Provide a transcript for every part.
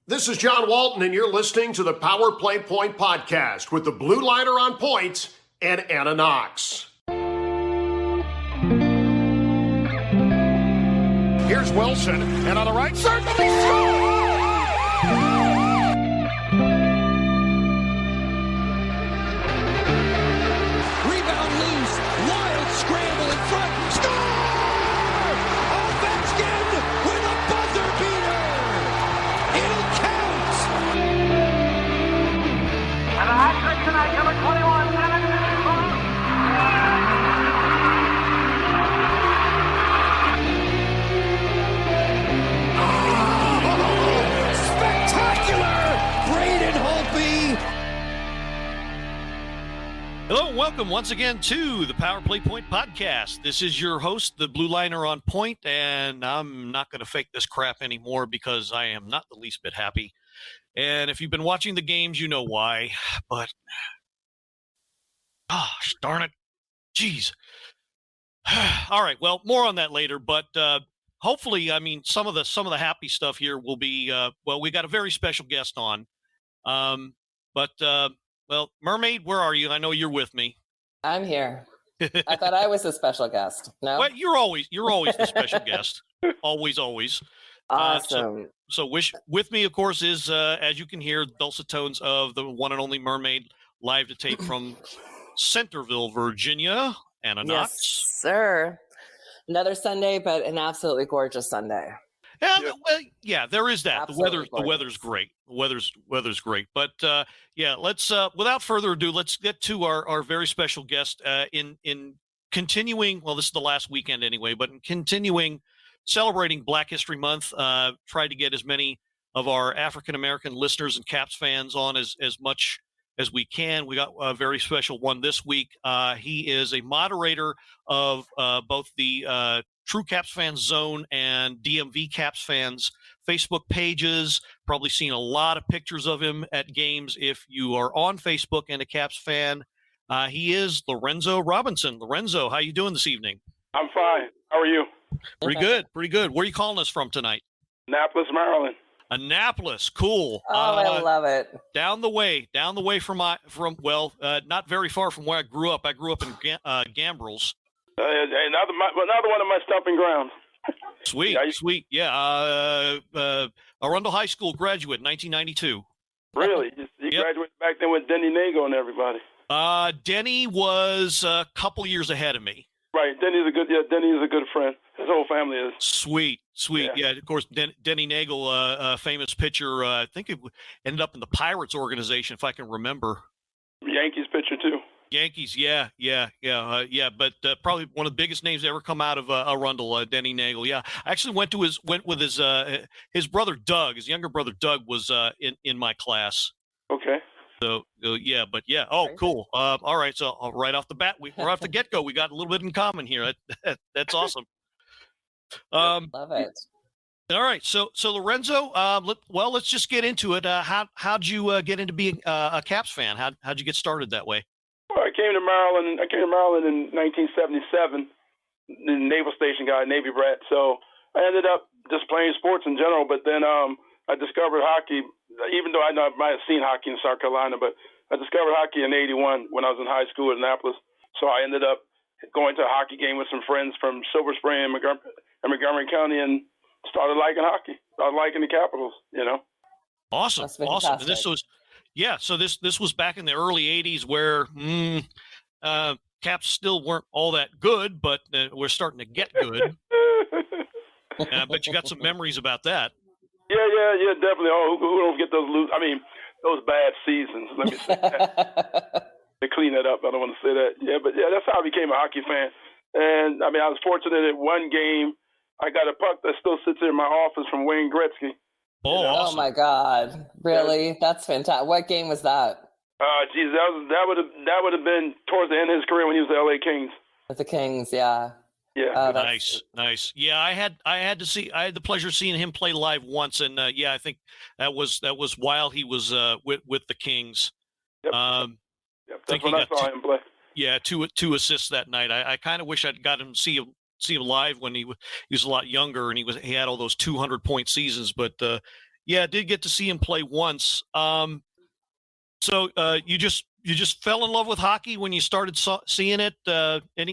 This is John Walton, and you're listening to the Power Play Point podcast with the Blue Liner on point and Anna Knox. Here's Wilson, and on the right side, he Rebound loose, wild scramble in front, score! Ovechkin with a buzzer beater! It'll count! And a hat trick tonight, number 21, Spectacular! Braden Holtby! Hello and welcome once again to the Power Play Point podcast. This is your host, the Blue Liner on point, and I'm not going to fake this crap anymore because I am not the least bit happy. And if you've been watching the games, you know why. But, gosh, darn it. Jeez. All right, well, more on that later. But hopefully, I mean, some of the happy stuff here will be, we got a very special guest on. Well, Mermaid, where are you? I know you're with me. I'm here. I thought I was a special guest. No? Well, you're always the special guest. Always. Awesome. So with me, of course, is, as you can hear, dulcet tones of the one and only Mermaid, live to tape from Centerville, Virginia. Anna Knox. Yes, sir. Another Sunday, but an absolutely gorgeous Sunday. And, well, yeah, there is that. Absolutely The weather's great. The weather's great. But yeah, let's without further ado, let's get to our very special guest in continuing. Well, this is the last weekend anyway, but in continuing celebrating Black History Month, tried to get as many of our African American listeners and Caps fans on as much as we can. We got a very special one this week. He is a moderator of both the True Caps Fans Zone and DMV Caps Fans Facebook pages. Probably seen a lot of pictures of him at games if you are on Facebook and a Caps fan. He is Lorenzo Robinson. Lorenzo, how you doing this evening? I'm fine. How are you? Pretty good. Where are you calling us from tonight? Annapolis, Maryland. Annapolis, cool. Oh, I love it. Down the way from not very far from where I grew up. I grew up in Gambrels. Another one of my stomping grounds. Sweet. Yeah. Arundel High School graduate, 1992. Really? You Yep. graduated back then with Denny Nagle and everybody. Denny was a couple years ahead of me. Right. Denny is a good friend. His whole family is. Sweet. Yeah, of course, Denny Nagle, a famous pitcher. I think it ended up in the Pirates organization, if I can remember. Yankees pitcher, too. Yankees, yeah. But probably one of the biggest names to ever come out of Arundel, Denny Nagle. Yeah, I actually went with his brother Doug. His younger brother Doug was in my class. Okay. So yeah. Oh, cool. All right. So right off the bat, we're off the get go. We got a little bit in common here. That's awesome. Love it. All right. So Lorenzo, let's just get into it. How'd you get into being a Caps fan? How'd you get started that way? Well, I came to Maryland in 1977. The naval station guy, Navy brat. So I ended up just playing sports in general. But then I discovered hockey, even though I might have seen hockey in South Carolina, but I discovered hockey in '81 when I was in high school at Annapolis. So I ended up going to a hockey game with some friends from Silver Spring and Montgomery County and started liking hockey. Started liking the Capitals, you know. Awesome. And this was, so this was back in the early '80s where Caps still weren't all that good, but we're starting to get good. I bet you got some memories about that. Yeah, definitely. Oh, who don't forget those bad seasons? Let me say that. To clean that up, I don't want to say that. Yeah, but yeah, that's how I became a hockey fan. And I was fortunate at one game, I got a puck that still sits in my office from Wayne Gretzky. Oh, awesome. Oh my God! Really? That's fantastic. What game was that? That would have been towards the end of his career when he was the LA Kings. With the Kings, yeah. Yeah. Nice. Yeah, I had the pleasure of seeing him play live once, and I think that was while he was with the Kings. Yep. That's when I saw him play. Yeah, two assists that night. I kind of wish I'd got him see him live when he was a lot younger and he had all those 200-point seasons. But Yeah, I did get to see him play once. So you just fell in love with hockey when you started seeing it.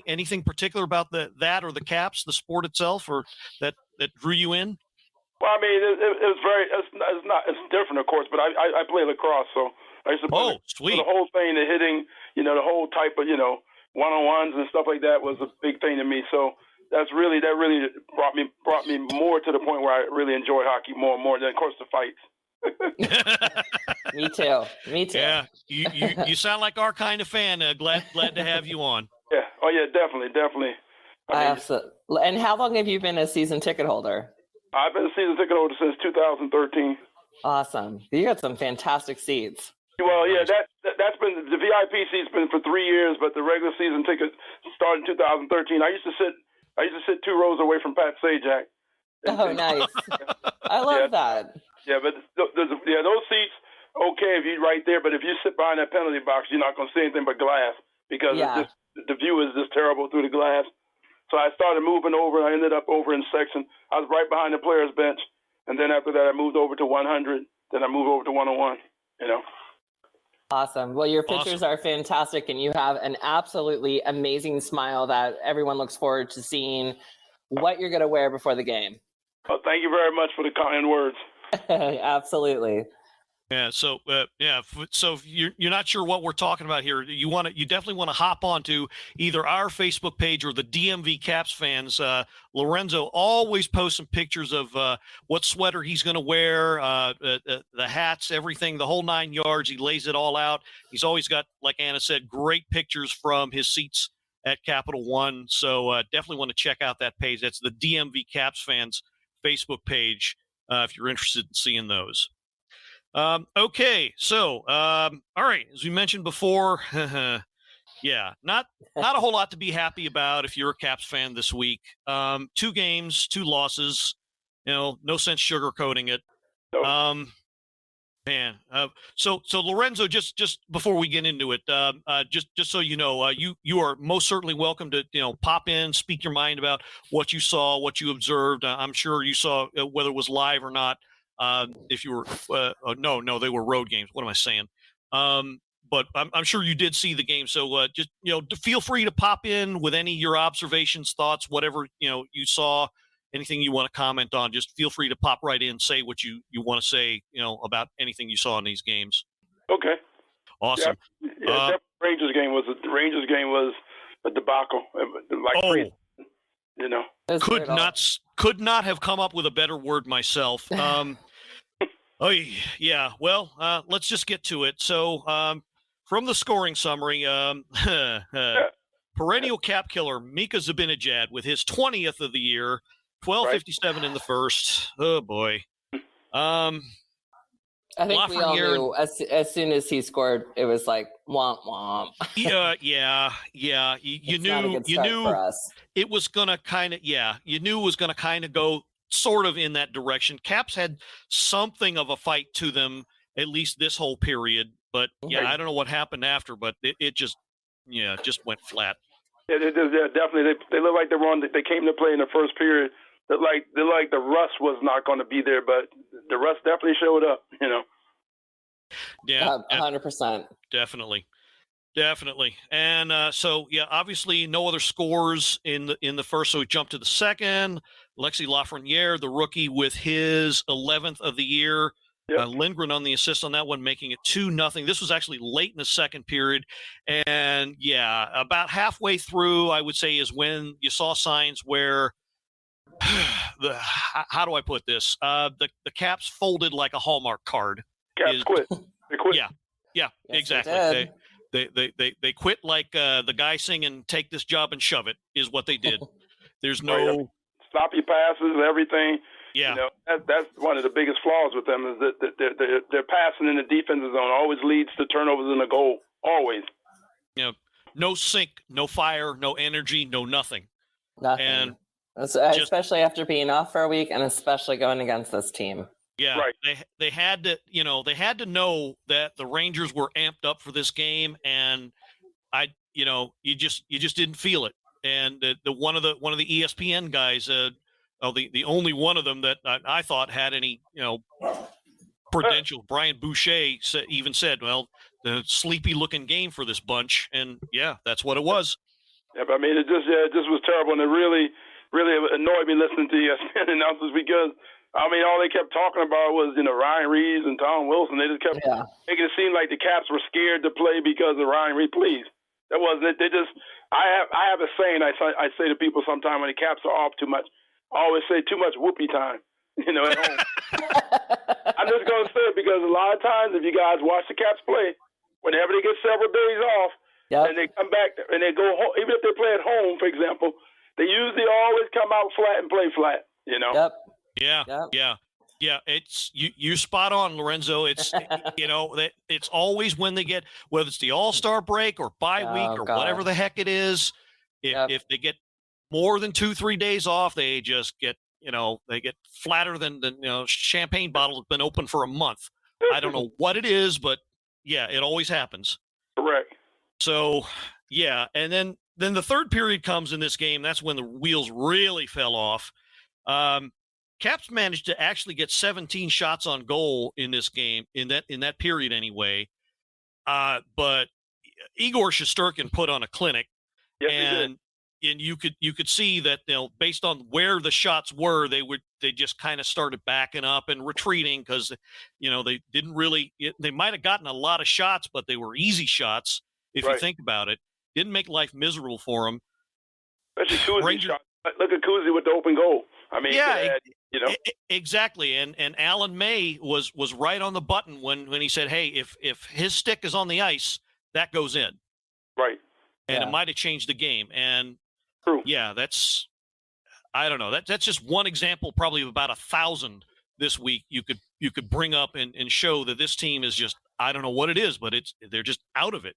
Anything particular about that or the Caps, the sport itself, or that drew you in? Well, I mean, it was it's different, of course, but I play lacrosse, so I used to play sweet. the whole thing, the hitting, the whole type of, one-on-ones and stuff like that was a big thing to me. So that really brought me more to the point where I really enjoy hockey more and more than, of course, the fights. Me too. Yeah, you sound like our kind of fan. Glad to have you on. Yeah. Oh yeah, definitely. Absolutely. And how long have you been a season ticket holder? I've been a season ticket holder since 2013. Awesome. You got some fantastic seats. Well, yeah, that's been the VIP seat's been for 3 years, but the regular season ticket started in 2013. I used to sit 2 rows away from Pat Sajak. Oh, nice. I love that. Yeah, but those seats, okay, if you're right there, but if you sit behind that penalty box, you're not going to see anything but glass because the view is just terrible through the glass. So I started moving over, and I ended up over in section. I was right behind the players' bench, and then after that, I moved over to 100. Then I moved over to 101. Awesome. Well, your pictures are fantastic, and you have an absolutely amazing smile that everyone looks forward to seeing what you're going to wear before the game. Well, thank you very much for the kind words. Absolutely. Yeah. So So if you're not sure what we're talking about here, you definitely want to hop onto either our Facebook page or the DMV Caps fans. Lorenzo always posts some pictures of what sweater he's going to wear, the hats, everything, the whole 9 yards. He lays it all out. He's always got, like Anna said, great pictures from his seats at Capital One. So definitely want to check out that page. That's the DMV Caps fans Facebook page if you're interested in seeing those. Okay, so all right, as we mentioned before, yeah, not a whole lot to be happy about if you're a Caps fan this week. 2 games, 2 losses. No sense sugarcoating it. Man, so Lorenzo, just before we get into it, just so you know, you are most certainly welcome to pop in, speak your mind about what you saw, what you observed. I'm sure you saw whether it was live or not. If you were, no, they were road games. What am I saying? But I'm sure you did see the game. So just feel free to pop in with any of your observations, thoughts, whatever you saw. Anything you want to comment on, just feel free to pop right in, say what you want to say, about anything you saw in these games. Okay. Awesome. Yeah, Rangers game was a debacle. Could not have come up with a better word myself. Oh yeah. Well, let's just get to it. So, from the scoring summary, perennial cap killer Mika Zibanejad with his 20th of the year. 12:57 in the first. Oh boy. I think we all knew as soon as he scored, it was like womp womp. Yeah. You knew for us. It was gonna you knew it was gonna kind of go sort of in that direction. Caps had something of a fight to them at least this whole period, but I don't know what happened after, but it just went flat. Yeah, definitely. They look like they came to play in the first period. They're like the rust was not going to be there, but the rust definitely showed up. Yeah, 100%. Definitely. And obviously no other scores in the first, so we jumped to the second. Alexis Lafreniere, the rookie, with his 11th of the year. Yep. Lindgren on the assist on that one, making it 2-0. This was actually late in the second period. And about halfway through, I would say, is when you saw signs where how do I put this? The Caps folded like a Hallmark card. Caps quit. They quit. Yeah, yes, exactly. They quit like the guy singing "Take This Job and Shove It" is what they did. There's no sloppy passes and everything. Yeah, that's one of the biggest flaws with them is that their passing in the defensive zone always leads to turnovers and a goal. Always. No sync, no fire, no energy, no nothing. Nothing. And especially after being off for a week, and especially going against this team. Yeah, right. They had to know that the Rangers were amped up for this game, and you just didn't feel it. And the one of the ESPN guys, the only one of them that I thought had any Prudential. Brian Boucher even said, well, the sleepy-looking game for this bunch, and, yeah, that's what it was. Yeah, but I mean, it just was terrible, and it really annoyed me listening to ESPN announcers because, I mean, all they kept talking about was, Ryan Reeves and Tom Wilson. They just kept making it seem like the Caps were scared to play because of Ryan Reeves. Please, that wasn't it. They just, I have a saying I say to people sometimes when the Caps are off too much. I always say too much whoopee time, at home. I'm just going to say it because a lot of times if you guys watch the Caps play, whenever they get several days off and they come back and they go home, even if they play at home, for example, they usually always come out flat and play flat, Yep. Yeah. It's you spot on, Lorenzo. It's it's always when they get, whether it's the All-Star break or bye week or whatever the heck it is. If they get more than 2-3 days off, they just get they get flatter than champagne bottle that's been open for a month. I don't know what it is, but yeah, it always happens. Correct. So yeah, and then the third period comes in this game. That's when the wheels really fell off. Caps managed to actually get 17 shots on goal in this game, in that period anyway. But Igor Shesterkin put on a clinic, and you could see that based on where the shots were, they just kind of started backing up and retreating because they didn't really. They might have gotten a lot of shots, but they were easy shots if you think about it. Didn't make life miserable for them. Especially Kuzi shot. Look at Kuzi with the open goal. I mean, exactly. And Alan May was right on the button when he said, "Hey, if his stick is on the ice, that goes in." Right. And it might have changed the game. And true. Yeah, I don't know. That's just one example, probably of about 1,000 this week. You could bring up and show that this team is just, I don't know what it is, but they're just out of it.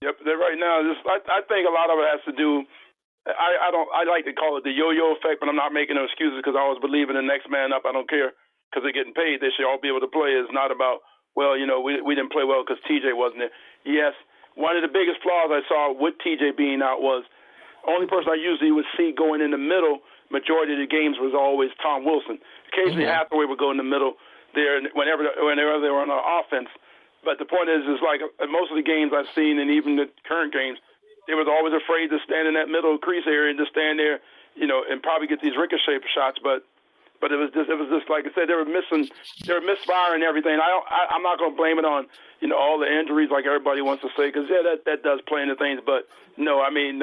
Yep. They're right now. I think a lot of it has to do. I like to call it the yo-yo effect, but I'm not making no excuses because I always believe in the next man up. I don't care because they're getting paid. They should all be able to play. It's not about, we didn't play well because TJ wasn't there. Yes, one of the biggest flaws I saw with TJ being out was only person I usually would see going in the middle majority of the games was always Tom Wilson. Occasionally Hathaway would go in the middle there whenever they were on offense. But the point is like most of the games I've seen and even the current games, they was always afraid to stand in that middle crease area and just stand there, and probably get these ricochet shots. But it was just like I said, they were misfiring everything. I'm not going to blame it on all the injuries like everybody wants to say because that does play into things. But no, I mean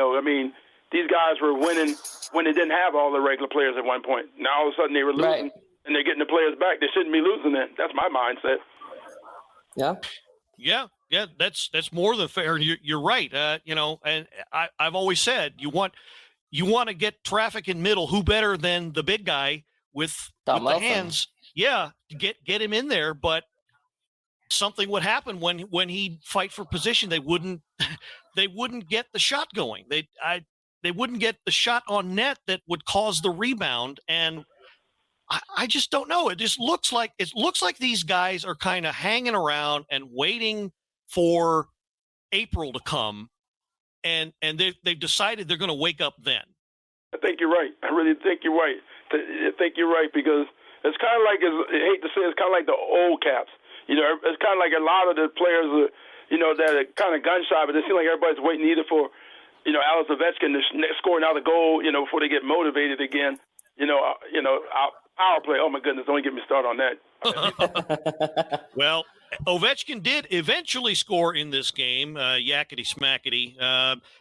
these guys were winning when they didn't have all the regular players at one point. Now all of a sudden they were losing and they're getting the players back. They shouldn't be losing then. That's my mindset. Yeah, that's more than fair. You're right. And I've always said you want to get traffic in middle. Who better than the big guy with the hands? Yeah, get him in there. But something would happen when he'd fight for position. They wouldn't get the shot going. They wouldn't get the shot on net that would cause the rebound. And I just don't know. It just looks like these guys are kind of hanging around and waiting for April to come, and they've decided they're going to wake up then. I think you're right. I really think you're right. I think you're right because it's kind of like, I hate to say, it's kind of like the old Caps. It's kind of like a lot of the players, that are kind of gun shy, but it seems like everybody's waiting either for, Alex Ovechkin to score another goal, before they get motivated again. Power play. Oh my goodness! Don't get me started on that. Well, Ovechkin did eventually score in this game. Yakety smackety.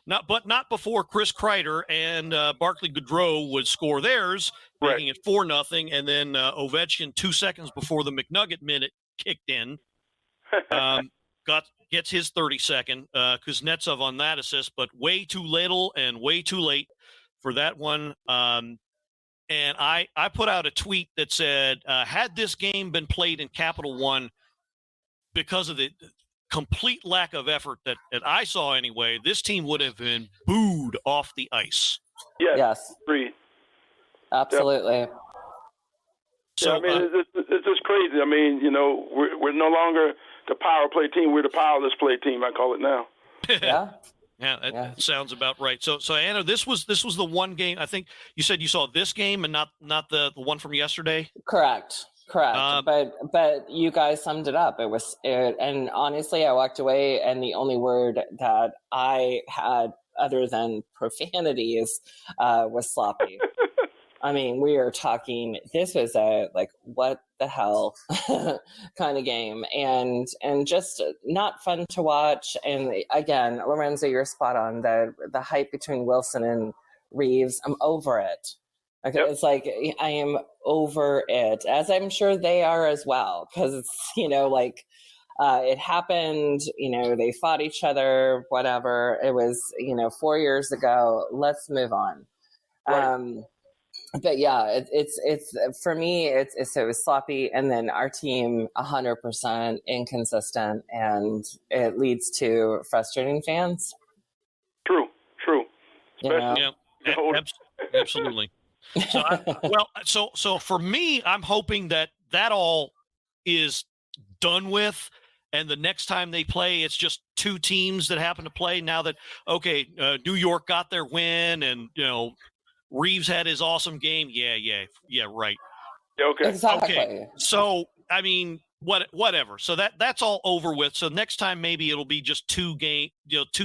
Not before Chris Kreider and Barclay Goodrow would score theirs, making it 4-0, and then Ovechkin 2 seconds before the McNugget minute kicked in. Gets his 32nd. Kuznetsov on that assist, but way too little and way too late for that one. And I put out a tweet that said, had this game been played in Capital One, because of the complete lack of effort that I saw anyway, this team would have been booed off the ice. Yes. Agreed. Absolutely. Yep. So, it's just crazy. I mean, we're no longer the power play team. We're the powerless play team, I call it now. That sounds about right. So Anna, this was the one game. I think you said you saw this game and not the one from yesterday. Correct. Correct. But you guys summed it up. And honestly, I walked away and the only word that I had other than profanities was sloppy. I mean, we are talking, this was a like, what the hell kind of game, and just not fun to watch. And again, Lorenzo, you're spot on. The hype between Wilson and Reeves, I'm over it. Okay, yep. It's like, I am over it, as I'm sure they are as well, because it's, it happened, they fought each other, whatever. It was, 4 years ago. Let's move on. Right. But yeah, it's for me, it was sloppy, and then our team 100% inconsistent, and it leads to frustrating fans. True. Yeah, absolutely. So for me, I'm hoping that all is done with, and the next time they play, it's just two teams that happen to play. Now that New York got their win, and Reeves had his awesome game. Yeah, right. Okay. Exactly. Okay. So, I mean, whatever. So that's all over with. So next time maybe it'll be just two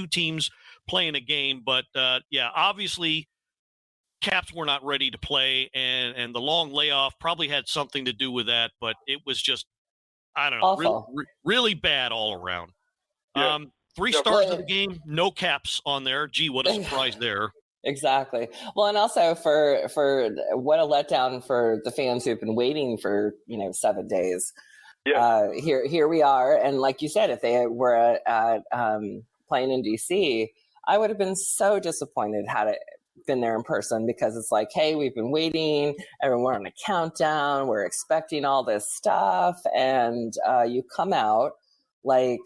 teams playing a game. But obviously Caps were not ready to play, and the long layoff probably had something to do with that. But it was just, I don't know, really bad all around. Yeah. 3 stars of the game, no Caps on there. Gee, what a surprise there. Exactly. Well, and also for what a letdown for the fans who've been waiting for 7 days. Yeah. Here we are, and like you said, if they were at playing in DC, I would have been so disappointed had it been there in person, because it's like, hey, we've been waiting, everyone on a countdown, we're expecting all this stuff, and you come out like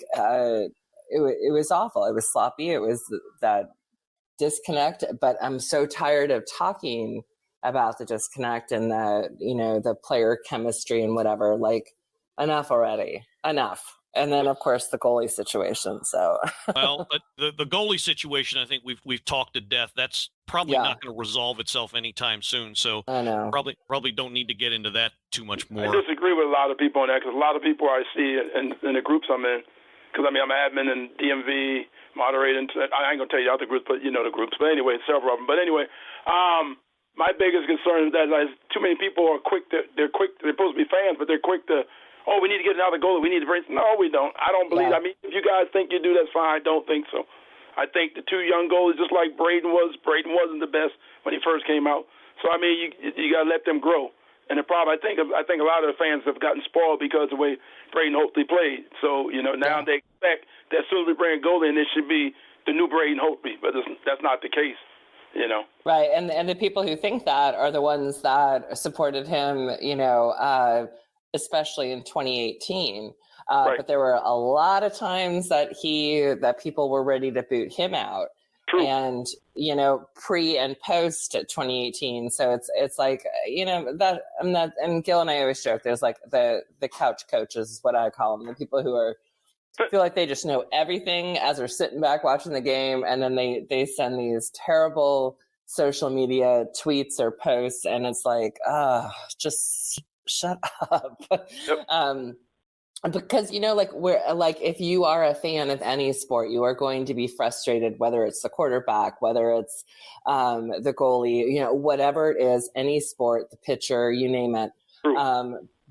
it was awful. It was sloppy. It was that disconnect, but I'm so tired of talking about the disconnect and the player chemistry and whatever. Like, enough already. Enough. And then, of course, the goalie situation. So, well, the goalie situation, I think we've talked to death. That's probably not going to resolve itself anytime soon. So, I know. Probably don't need to get into that too much more. I disagree with a lot of people on that, because a lot of people I see in the groups I'm in, because I'm admin in DMV, moderating. I ain't gonna tell you other groups, but you know the groups. But anyway, several of them. But anyway, my biggest concern is that too many people are quick. They're quick. They're supposed to be fans, but they're quick to. Oh, we need to get another goalie. We need to bring. No, we don't. I don't believe. Yeah. I mean, if you guys think you do, that's fine. I don't think so. I think the 2 young goalies, just like Braden wasn't the best when he first came out. So I mean, you gotta let them grow. And the problem, I think a lot of the fans have gotten spoiled because of the way Braden Holtby played. So now they expect that as soon as we bring a goalie in, it should be the new Braden Holtby, but that's not the case. Right, and the people who think that are the ones that supported him, especially in 2018. Right. But there were a lot of times that people were ready to boot him out. True. And pre and post 2018. So it's like that. And Gil and I always joke. There's like the couch coaches is what I call them. The people who feel like they just know everything as they're sitting back watching the game, and then they send these terrible social media tweets or posts, and it's like, just shut up. Yep. Because if you are a fan of any sport, you are going to be frustrated, whether it's the quarterback, whether it's the goalie, whatever it is, any sport, the pitcher, you name it.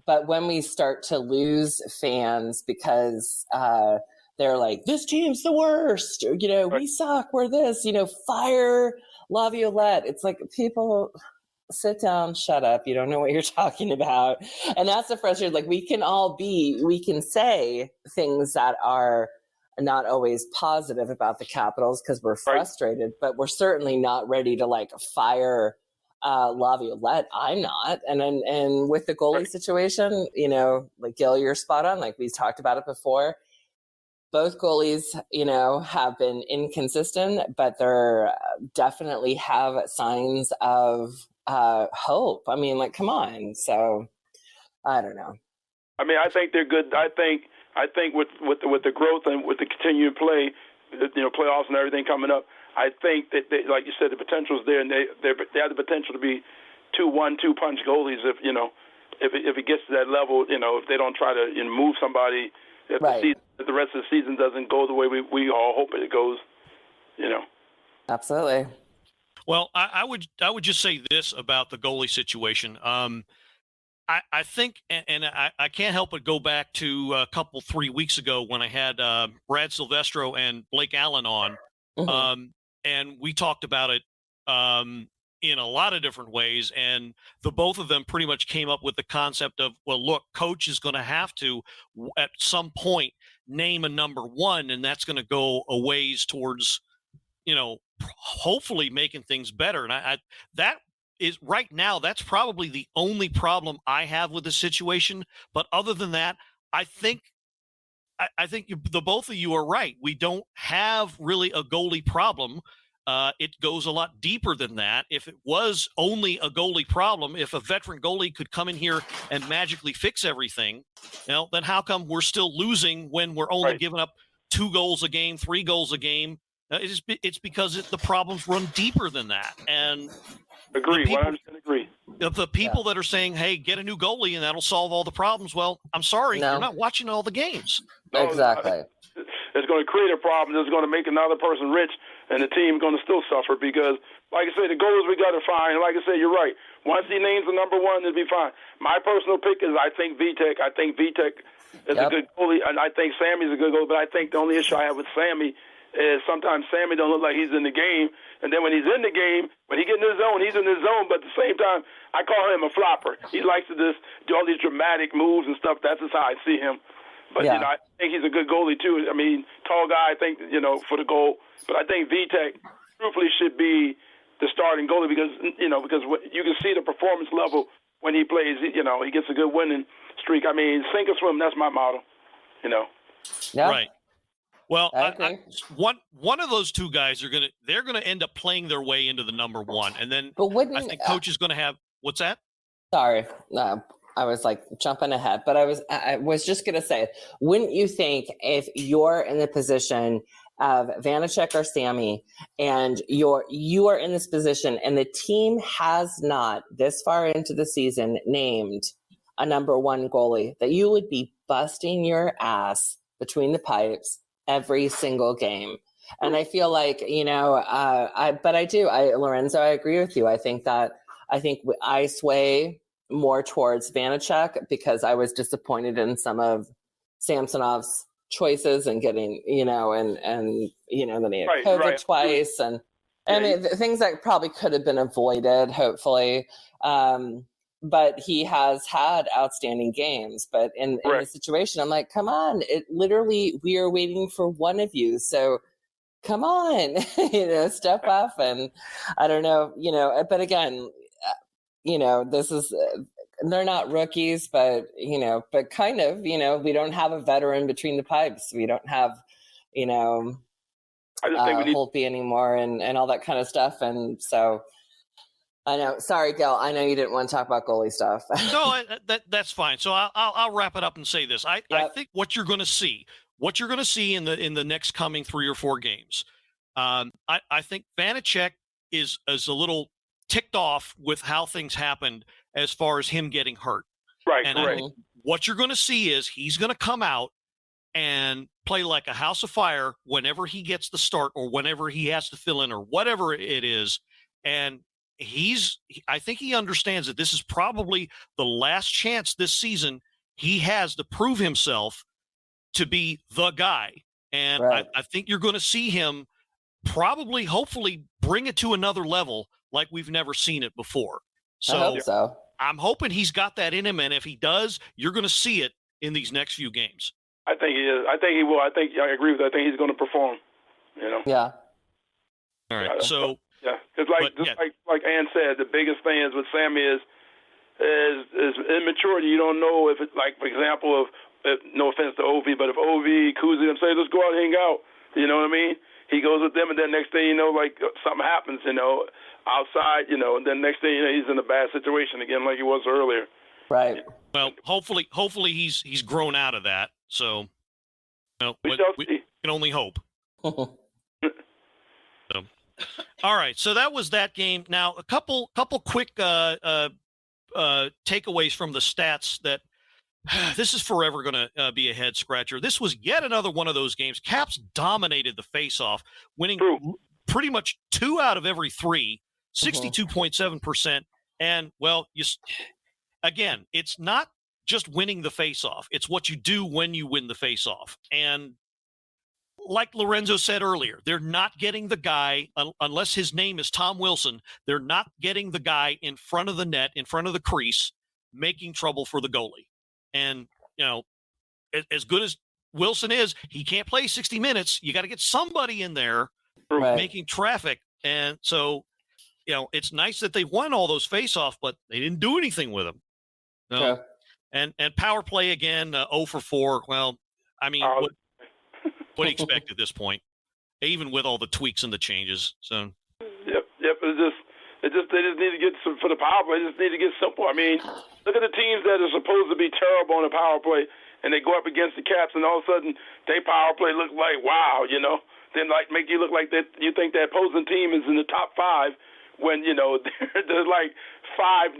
But when we start to lose fans because they're like, this team's the worst, we suck, we're this, fire Laviolette. It's like, people, sit down, shut up. You don't know what you're talking about. And that's the frustrating. Like, we can say things that are not always positive about the Capitals because we're frustrated, but we're certainly not ready to fire Laviolette. I'm not. And with the goalie situation, like Gil, you're spot on. Like, we talked about it before. Both goalies, have been inconsistent, but they're definitely have signs of hope. I mean, come on. So I don't know. I mean, I think they're good. I think with the growth and with the continued play, playoffs and everything coming up, I think that they, like you said, the potential is there, and they have the potential to be 2 1-2 punch goalies if if it gets to that level, if they don't try to move somebody, if the rest of the season doesn't go the way we all hope it goes, Absolutely. Well, I would just say this about the goalie situation. I think, and I can't help but go back to a couple 3 weeks ago when I had Brad Silvestro and Blake Allen on, and we talked about it in a lot of different ways, and the both of them pretty much came up with the concept of, well, look, coach is going to have to at some point name a number one, and that's going to go a ways towards, hopefully making things better. And that is right now, that's probably the only problem I have with the situation. But other than that, I think the both of you are right. We don't have really a goalie problem. It goes a lot deeper than that. If it was only a goalie problem, if a veteran goalie could come in here and magically fix everything, then how come we're still losing when we're only giving up 2 goals a game, 3 goals a game? It's because the problems run deeper than that. And agree. 100% agree. The people that are saying, hey, get a new goalie and that'll solve all the problems. Well, I'm sorry, you're not watching all the games. No, exactly. It's going to create a problem. It's going to make another person rich, and the team going to still suffer because, like I said, the goals we got to find. Like I said, you're right. Once he names the number one, it'll be fine. My personal pick is I think Vitek. I think Vitek is a good goalie, and I think Sammy's a good goalie. But I think the only issue I have with Sammy is sometimes Sammy don't look like he's in the game, and then when he's in the game, when he get in his zone, he's in his zone. But at the same time, I call him a flopper. He likes to just do all these dramatic moves and stuff. That's just how I see him. But, I think he's a good goalie, too. I mean, tall guy, I think, for the goal. But I think Vitek, truthfully, should be the starting goalie because you can see the performance level when he plays. He gets a good winning streak. I mean, sink or swim, that's my motto, Yeah. Right. Well, I one of those two guys they're gonna end up playing their way into the number one, and then I think coach is gonna have what's that? Sorry, I was like jumping ahead, but I was just gonna say, wouldn't you think if you're in the position of Vanacek or Sammy, and you are in this position, and the team has not this far into the season named a number one goalie, that you would be busting your ass between the pipes every single game. And I feel like, Lorenzo, I agree with you. I think I sway more towards Vanacek because I was disappointed in some of Samsonov's choices and getting, then he had COVID twice. And I mean, things that probably could have been avoided, hopefully. But he has had outstanding games. But in the situation, I'm like, come on, we are waiting for one of you. So come on, step up. And I don't know, but again, this is, they're not rookies, but, but kind of, we don't have a veteran between the pipes. We don't have, I just think we need Holtby anymore and all that kind of stuff. And so I know, sorry, Gil, I know you didn't want to talk about goalie stuff. No, that's fine. So I'll wrap it up and say this. I think what you're going to see in the next coming 3 or 4 games, I think Vanacek is a little ticked off with how things happened as far as him getting hurt. Right, and correct. I think what you're going to see is he's going to come out and play like a house of fire whenever he gets the start or whenever he has to fill in or whatever it is. And I think he understands that this is probably the last chance this season he has to prove himself to be the guy. And I think you're going to see him probably, hopefully, bring it to another level like we've never seen it before. So, I hope so. I'm hoping he's got that in him, and if he does, you're going to see it in these next few games. I think he is. I think he will. I agree with that. I think he's going to perform. Yeah. All right. So. Yeah, because like Ann said, the biggest thing is with Sammy is immaturity. You don't know if it's like, for example, if no offense to Ovi, but if Ovi, Kuzi, them say, let's go out and hang out. You know what I mean? He goes with them, and then next thing you know, like something happens, outside, and then next thing you know, he's in a bad situation again, like he was earlier. Right. Well, hopefully he's grown out of that. So, we shall see. Can only hope. All right, so that was that game. Now, a couple quick takeaways from the stats that this is forever going to be a head scratcher. This was yet another one of those games. Caps dominated the faceoff, winning pretty much 2 out of every 3, 62.7%. And, well, again, it's not just winning the faceoff. It's what you do when you win the faceoff. And like Lorenzo said earlier, they're not getting the guy, unless his name is Tom Wilson, they're not getting the guy in front of the net, in front of the crease, making trouble for the goalie. And, as good as Wilson is, he can't play 60 minutes. You got to get somebody in there making traffic. And so, it's nice that they won all those faceoff, but they didn't do anything with them. No. And power play again, 0 for 4. Well, I mean, what do you expect at this point? Even with all the tweaks and the changes. So. Yep. They just need to get some for the power play. They just need to get simple. I mean, look at the teams that are supposed to be terrible on the power play, and they go up against the Caps, and all of a sudden, their power play look like wow, Then make you look like that. You think that opposing team is in the top 5 when they're like 5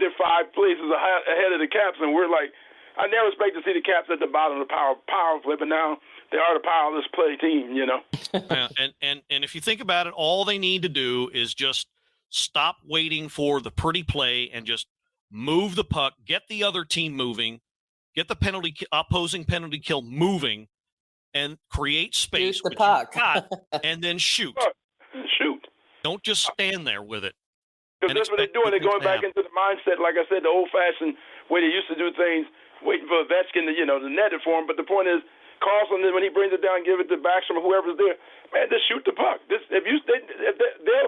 places ahead of the Caps, and we're like, I never expect to see the Caps at the bottom of the power play, but now they are the powerless play team. And if you think about it, all they need to do is just stop waiting for the pretty play and just move the puck, get the other team moving, get the opposing penalty kill moving, and create space. Shoot the puck. And then shoot. Shoot. Don't just stand there with it. Because that's what they're doing. They're going back into the mindset, like I said, the old-fashioned way they used to do things, waiting for Ovechkin to, to net it for him. But the point is, Carlson, when he brings it down, give it to Backstrom or whoever's there, man, just shoot the puck. They'll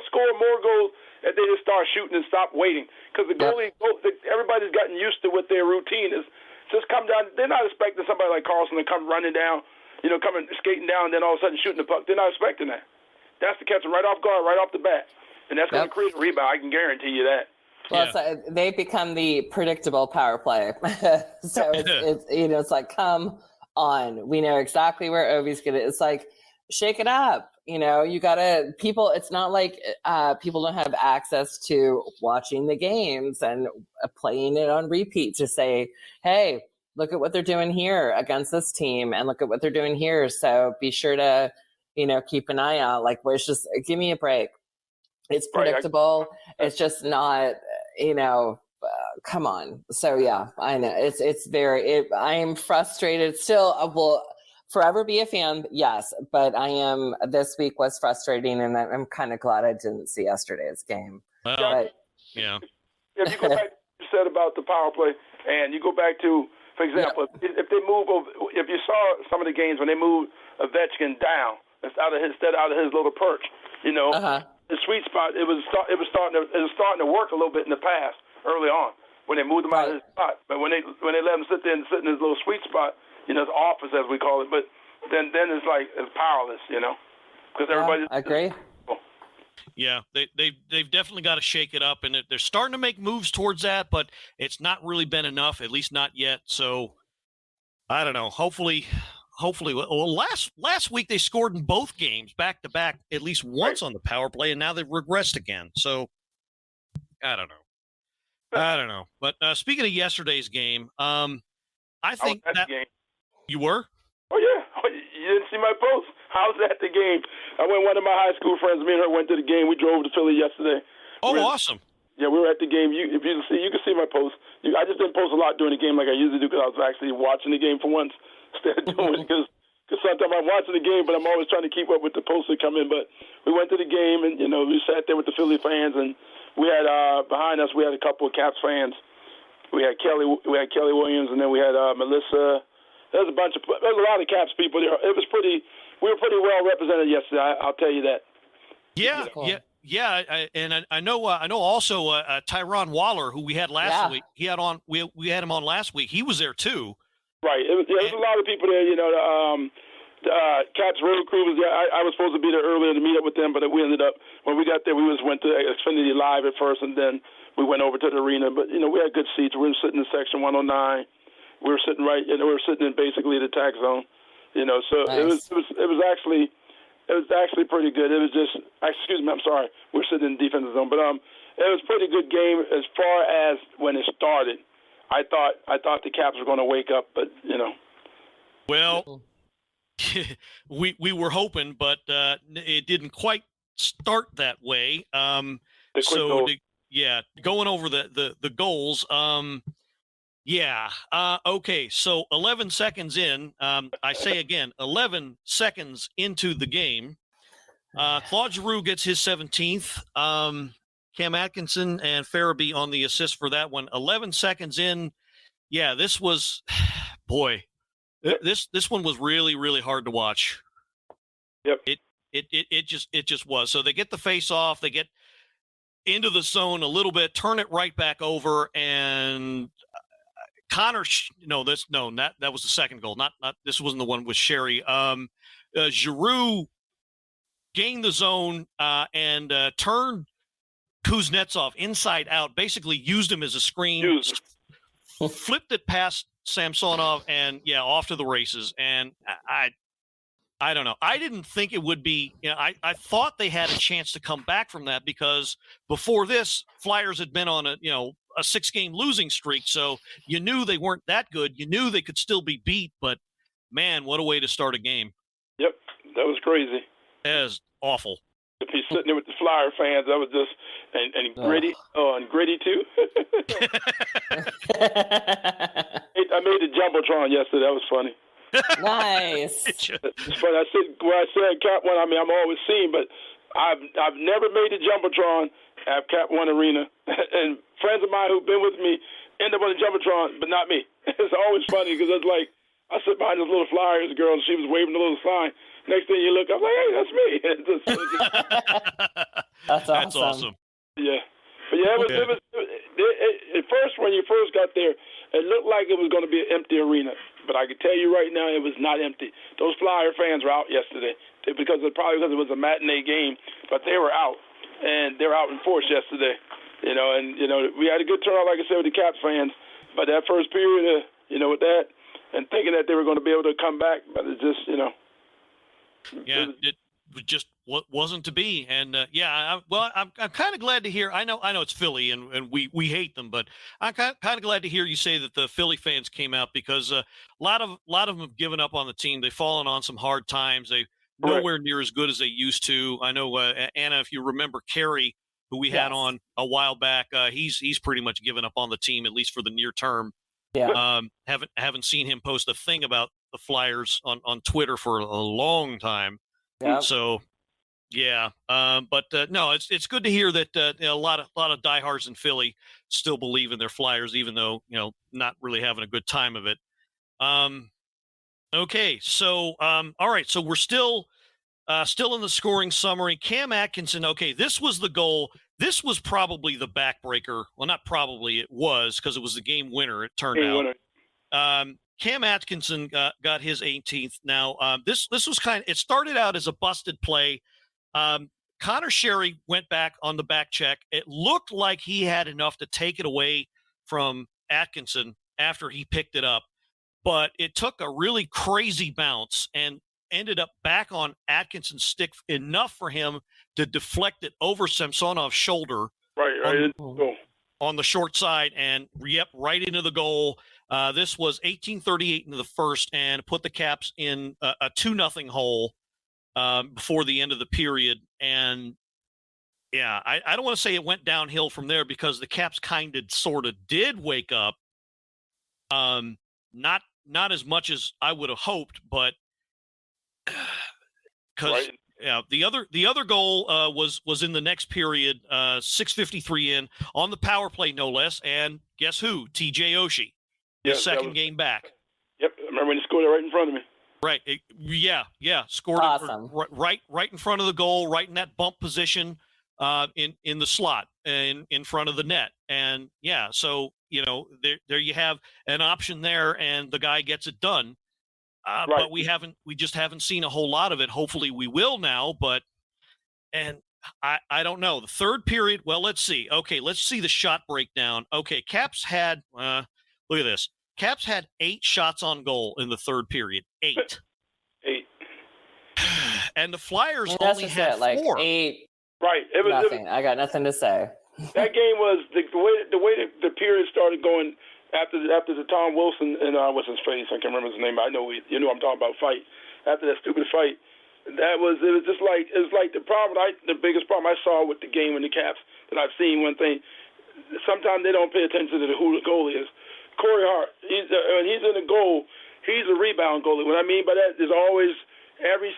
score more goals if they just start shooting and stop waiting. Because the goalie, everybody's gotten used to what their routine is. Just come down. They're not expecting somebody like Carlson to come running down, coming skating down, and then all of a sudden shooting the puck. They're not expecting that. That's to catch them right off guard, right off the bat. And that's going to create a rebound. I can guarantee you that. Well, they've become the predictable power play. So it's like, come on. We know exactly where Ovi's going to. It's like, shake it up. You got to people. It's not like people don't have access to watching the games and playing it on repeat to say, hey, look at what they're doing here against this team and look at what they're doing here. So be sure to, keep an eye out. Like, where it's just, give me a break. It's predictable. It's just not, come on. So yeah, I know it's very, I am frustrated still. I will forever be a fan. Yes. But this week was frustrating and I'm kind of glad I didn't see yesterday's game. Well, yeah. If you go back to what you said about the power play and you go back to, for example, if they move over, if you saw some of the games when they moved Ovechkin down, instead out of his little perch, the sweet spot, it was starting to work a little bit in the past early on when they moved him out of his spot. But when they let him sit there and sit in his little sweet spot, his office as we call it. But then it's like it's powerless, because everybody. I agree. Yeah, they've definitely got to shake it up, and they're starting to make moves towards that, but it's not really been enough, at least not yet. So I don't know. Hopefully, well, last week they scored in both games back to back at least once on the power play, and now they've regressed again. So I don't know. But speaking of yesterday's game, I think that game. You were? Oh yeah, you didn't see my post. I was at the game. I went. One of my high school friends, me and her, went to the game. We drove to Philly yesterday. Oh, awesome. Yeah, we were at the game. If you can see my post. I just didn't post a lot during the game like I usually do because I was actually watching the game for once instead of doing it because sometimes I'm watching the game, but I'm always trying to keep up with the posts that come in. But we went to the game, and we sat there with the Philly fans, and we had behind us we had a couple of Caps fans. We had Kelly Williams, and then we had Melissa. There's a lot of Caps people there. It was pretty. We were pretty well represented yesterday. I'll tell you that. Yeah, I know also Tyron Waller, who we had last week. He had on. We had him on last week. He was there too. Right. There was a lot of people there. The Caps road crew was there. I was supposed to be there earlier to meet up with them, but we ended up when we got there. We just went to Xfinity Live at first, and then we went over to the arena. But we had good seats. We were sitting in section 109. We were sitting we were sitting in basically the tax zone. So nice. it was actually pretty good. It was just, excuse me, I'm sorry. We're sitting in the defensive zone, but it was a pretty good game as far as when it started. I thought the Caps were going to wake up, but Well, we were hoping, but it didn't quite start that way. Going over the goals. Okay. So 11 seconds in. I say again, 11 seconds into the game, Claude Giroux gets his 17th. Cam Atkinson and Farabee on the assist for that one. 11 seconds in. Yeah, this was, boy, this one was really, really hard to watch. Yep. It just was. So they get the face off, they get into the zone a little bit, turn it right back over, and Connor. That was the second goal. Not this wasn't the one with Sherry. Giroux gained the zone and turned Kuznetsov inside out. Basically used him as a screen. Flipped it past Samsonov and off to the races. And I don't know. I didn't think it would be, I thought they had a chance to come back from that because before this, Flyers had been on a 6-game losing streak. So you knew they weren't that good. You knew they could still be beat, but man, what a way to start a game. Yep. That was crazy. That is awful. If he's sitting there with the Flyer fans, that was just, and gritty. Oh, and gritty too. I made the Jumbotron yesterday. That was funny. Nice. It's funny. I said Cap One. I mean, I'm always seeing, but I've never made the Jumbotron at Cap One Arena. And friends of mine who've been with me end up on the Jumbotron, but not me. It's always funny because it's like I sit behind this little Flyers girl and she was waving a little sign. Next thing you look, I'm like, hey, that's me. That's awesome. Yeah. But it was at first, when you first got there, it looked like it was going to be an empty arena. But I can tell you right now, it was not empty. Those Flyer fans were out yesterday because it was a matinee game, but they were out, and they were out in force yesterday. We had a good turnout, like I said, with the Caps fans. But that first period, with that, and thinking that they were going to be able to come back, but it just, it just wasn't to be. And I'm kind of glad to hear. I know it's Philly, and we hate them, but I'm kind of glad to hear you say that the Philly fans came out because a lot of them have given up on the team. They've fallen on some hard times. They nowhere near as good as they used to. I know Anna, if you remember Carey, who we had on a while back, he's pretty much given up on the team, at least for the near term. Yeah. Haven't seen him post a thing about the Flyers on Twitter for a long time. Yep. So, no, it's good to hear that a lot of diehards in Philly still believe in their Flyers, even though not really having a good time of it. Okay, so all right, so we're still in the scoring summary. Cam Atkinson. Okay, this was the goal. This was probably the backbreaker. Well, not probably, it was because it was the game winner. It turned out. Cam Atkinson got his 18th. Now, this was it started out as a busted play. Connor Sherry went back on the back check. It looked like he had enough to take it away from Atkinson after he picked it up, but it took a really crazy bounce and ended up back on Atkinson's stick enough for him to deflect it over Samsonov's shoulder on the short side and right into the goal. This was 18:38 into the first and put the Caps in a 2-0 hole before the end of the period. And I don't want to say it went downhill from there because the Caps sort of did wake up. Not as much as I would have hoped, but because the other goal was in the next period, 6:53 in on the power play, no less. And guess who? TJ Oshie, his second game back. Yep, I remember when he scored it right in front of me. Right, scored awesome. It right in front of the goal, right in that bump position, in the slot and in front of the net. And so there you have an option there, and the guy gets it done. But we just haven't seen a whole lot of it. Hopefully we will now, and I don't know. The third period, well, let's see. Okay, let's see the shot breakdown. Okay, Caps had, look at this. Caps had 8 shots on goal in the third period. 8. 8. And the Flyers only had 4. 8. Right. Nothing. I got nothing to say. That game was the way the period started going after the Tom Wilson and what's his face? I can't remember his name. I know you know what I'm talking about. Fight after that stupid fight. It was just like the biggest problem I saw with the game and the Caps that I've seen. One thing, sometimes they don't pay attention to who the goalie is. Corey Hart, he's in the goal. He's a rebound goalie. What I mean by that is always every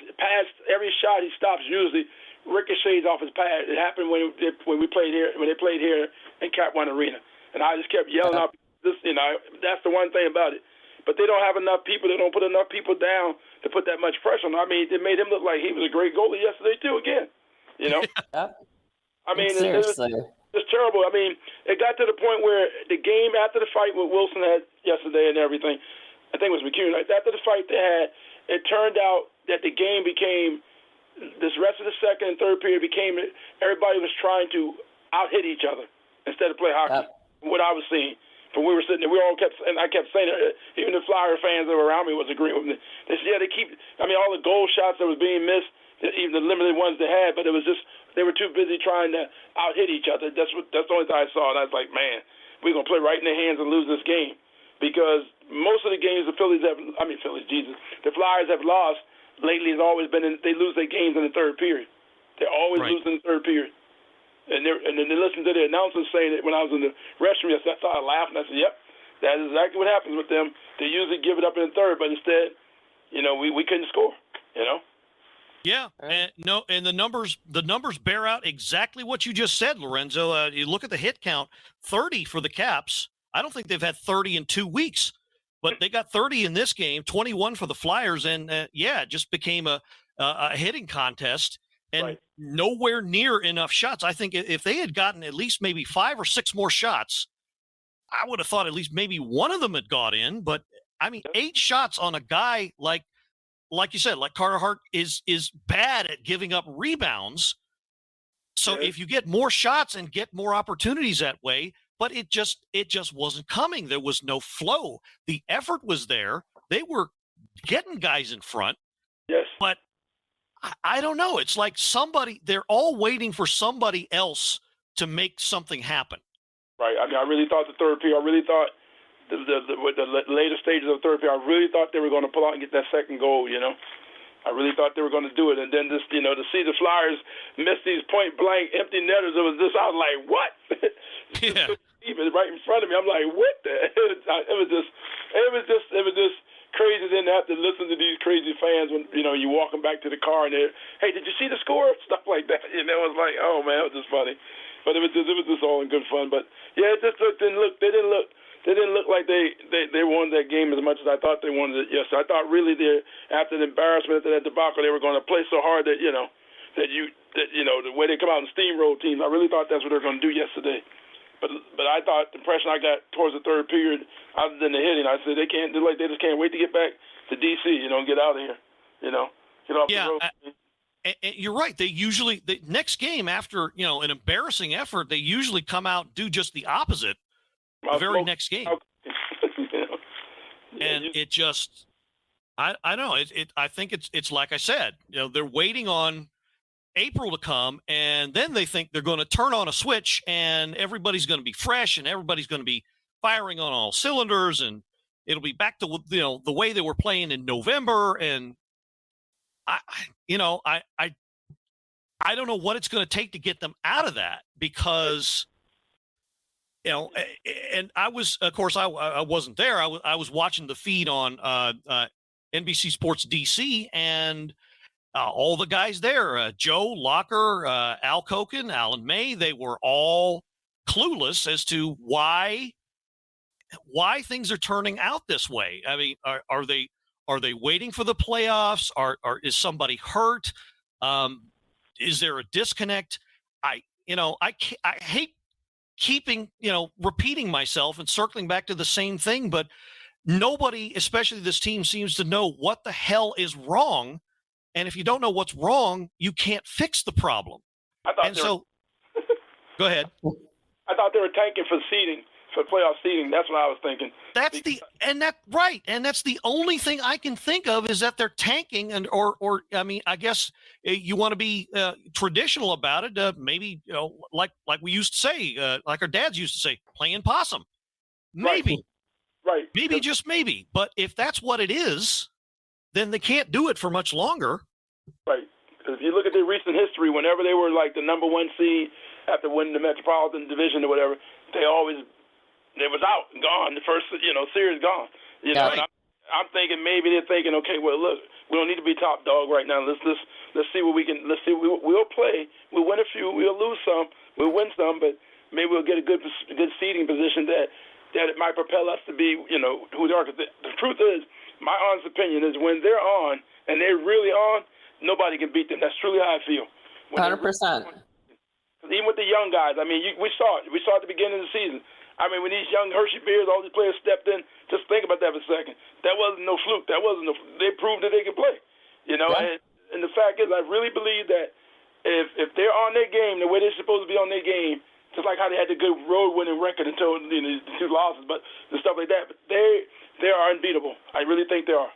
shot he stops usually ricochets off his pad. It happened when we played here, when they played here in Cap One Arena, and I just kept yelling out. That's the one thing about it. But they don't have enough people. They don't put enough people down to put that much pressure on him. I mean, it made him look like he was a great goalie yesterday too. Again, you know. I mean, seriously. It's terrible. I mean, it got to the point where the game after the fight with Wilson had yesterday and everything, I think it was McCune. After the fight they had, it turned out that the game became. This rest of the second and third period became everybody was trying to out-hit each other instead of play hockey. What I was seeing, when we were sitting there, I kept saying it. Even the Flyer fans that were around me was agreeing with me. They said, they keep. I mean, all the goal shots that was being missed, even the limited ones they had, but it was just they were too busy trying to out-hit each other. That's the only thing I saw, and I was like, man, we're gonna play right in their hands and lose this game because most of the games the Flyers have lost. Lately, it's always been they lose their games in the third period. They always lose in the third period. And then they listen to the announcers saying it when I was in the restroom yesterday. I started laughing. I said, "Yep, that is exactly what happens with them. They usually give it up in the third, but instead, we couldn't score. Yeah, and the numbers bear out exactly what you just said, Lorenzo. You look at the hit count, 30 for the Caps. I don't think they've had 30 in 2 weeks. But they got 30 in this game, 21 for the Flyers, and it just became a hitting contest, and nowhere near enough shots. I think if they had gotten at least maybe 5 or 6 more shots, I would have thought at least maybe one of them had got in. But I mean, 8 shots on a guy like you said, like Carter Hart is bad at giving up rebounds. So if you get more shots and get more opportunities that way. But it just wasn't coming. There was no flow. The effort was there. They were getting guys in front. Yes. But I don't know. It's like they're all waiting for somebody else to make something happen. Right. I mean, I really thought the third period, I really thought with the later stages of the third period, I really thought they were going to pull out and get that second goal, I really thought they were going to do it. And then just, to see the Flyers miss these point-blank empty netters, I was like, what? Yeah. Even right in front of me, I'm like, what the hell? It was just crazy then to have to listen to these crazy fans when, you walking back to the car and they're, hey, did you see the score? Stuff like that. It was like, oh, man, it was just funny. But it was just all in good fun. But, yeah, it just they didn't look like they won that game as much as I thought they wanted it yesterday. I thought really after the embarrassment, after that debacle, they were going to play so hard that, the way they come out and steamroll teams, I really thought that's what they were going to do yesterday. But I thought the impression I got towards the third period, other than the hitting, I said they just can't wait to get back to DC, get out of here, get off the road. You're right. They usually the next game after an embarrassing effort, they usually come out and do just the opposite. The very next game, and it just I don't know. I think it's like I said. They're waiting on April to come, and then they think they're going to turn on a switch and everybody's going to be fresh and everybody's going to be firing on all cylinders and it'll be back to the way they were playing in November. And I don't know what it's going to take to get them out of that because and I was, of course, I wasn't there. I was watching the feed on NBC Sports DC and all the guys there, Joe Locker, Al Koken, Alan May, they were all clueless as to why things are turning out this way. I mean, are they waiting for the playoffs? Is somebody hurt? Is there a disconnect? I hate keeping, repeating myself and circling back to the same thing, but nobody, especially this team, seems to know what the hell is wrong. And if you don't know what's wrong, you can't fix the problem. Go ahead. I thought they were tanking for seeding for playoff seeding. That's what I was thinking. That's the only thing I can think of is that they're tanking, and or I mean, I guess you want to be traditional about it. Maybe like we used to say, like our dads used to say, playing possum. Maybe, right? Maybe just maybe. But if that's what it is, then they can't do it for much longer. Right. Because if you look at their recent history, whenever they were like the number 1 seed after winning the Metropolitan Division or whatever, they was out and gone. The first series gone. Right. And I'm thinking maybe they're thinking, okay, well look, we don't need to be top dog right now. Let's see what we can. Let's see. We'll play. We'll win a few. We'll lose some. We'll win some. But maybe we'll get a good seeding position that it might propel us to be who they are. Because the truth is, my honest opinion is when they're on and they're really on, nobody can beat them. That's truly how I feel. 100%. Even with the young guys, I mean, we saw it. We saw it at the beginning of the season. I mean, when these young Hershey Bears, all these players stepped in, just think about that for a second. That wasn't no fluke. They proved that they could play. Yeah. And the fact is, I really believe that if they're on their game the way they're supposed to be on their game, just like how they had the good road winning record until the 2 losses, but and stuff like that, but they are unbeatable. I really think they are.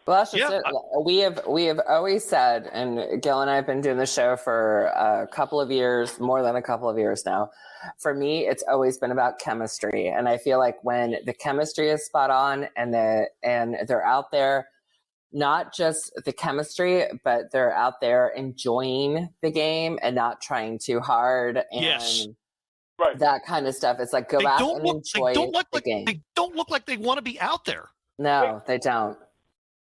Well, that's just it. We have always said, and Gil and I have been doing the show for a couple of years, more than a couple of years now. For me, it's always been about chemistry, and I feel like when the chemistry is spot on, and they're out there, not just the chemistry, but they're out there enjoying the game and not trying too hard, and Yes. Right. that kind of stuff. It's like go back and enjoy the game. They don't look like they want to be out there. No, they don't.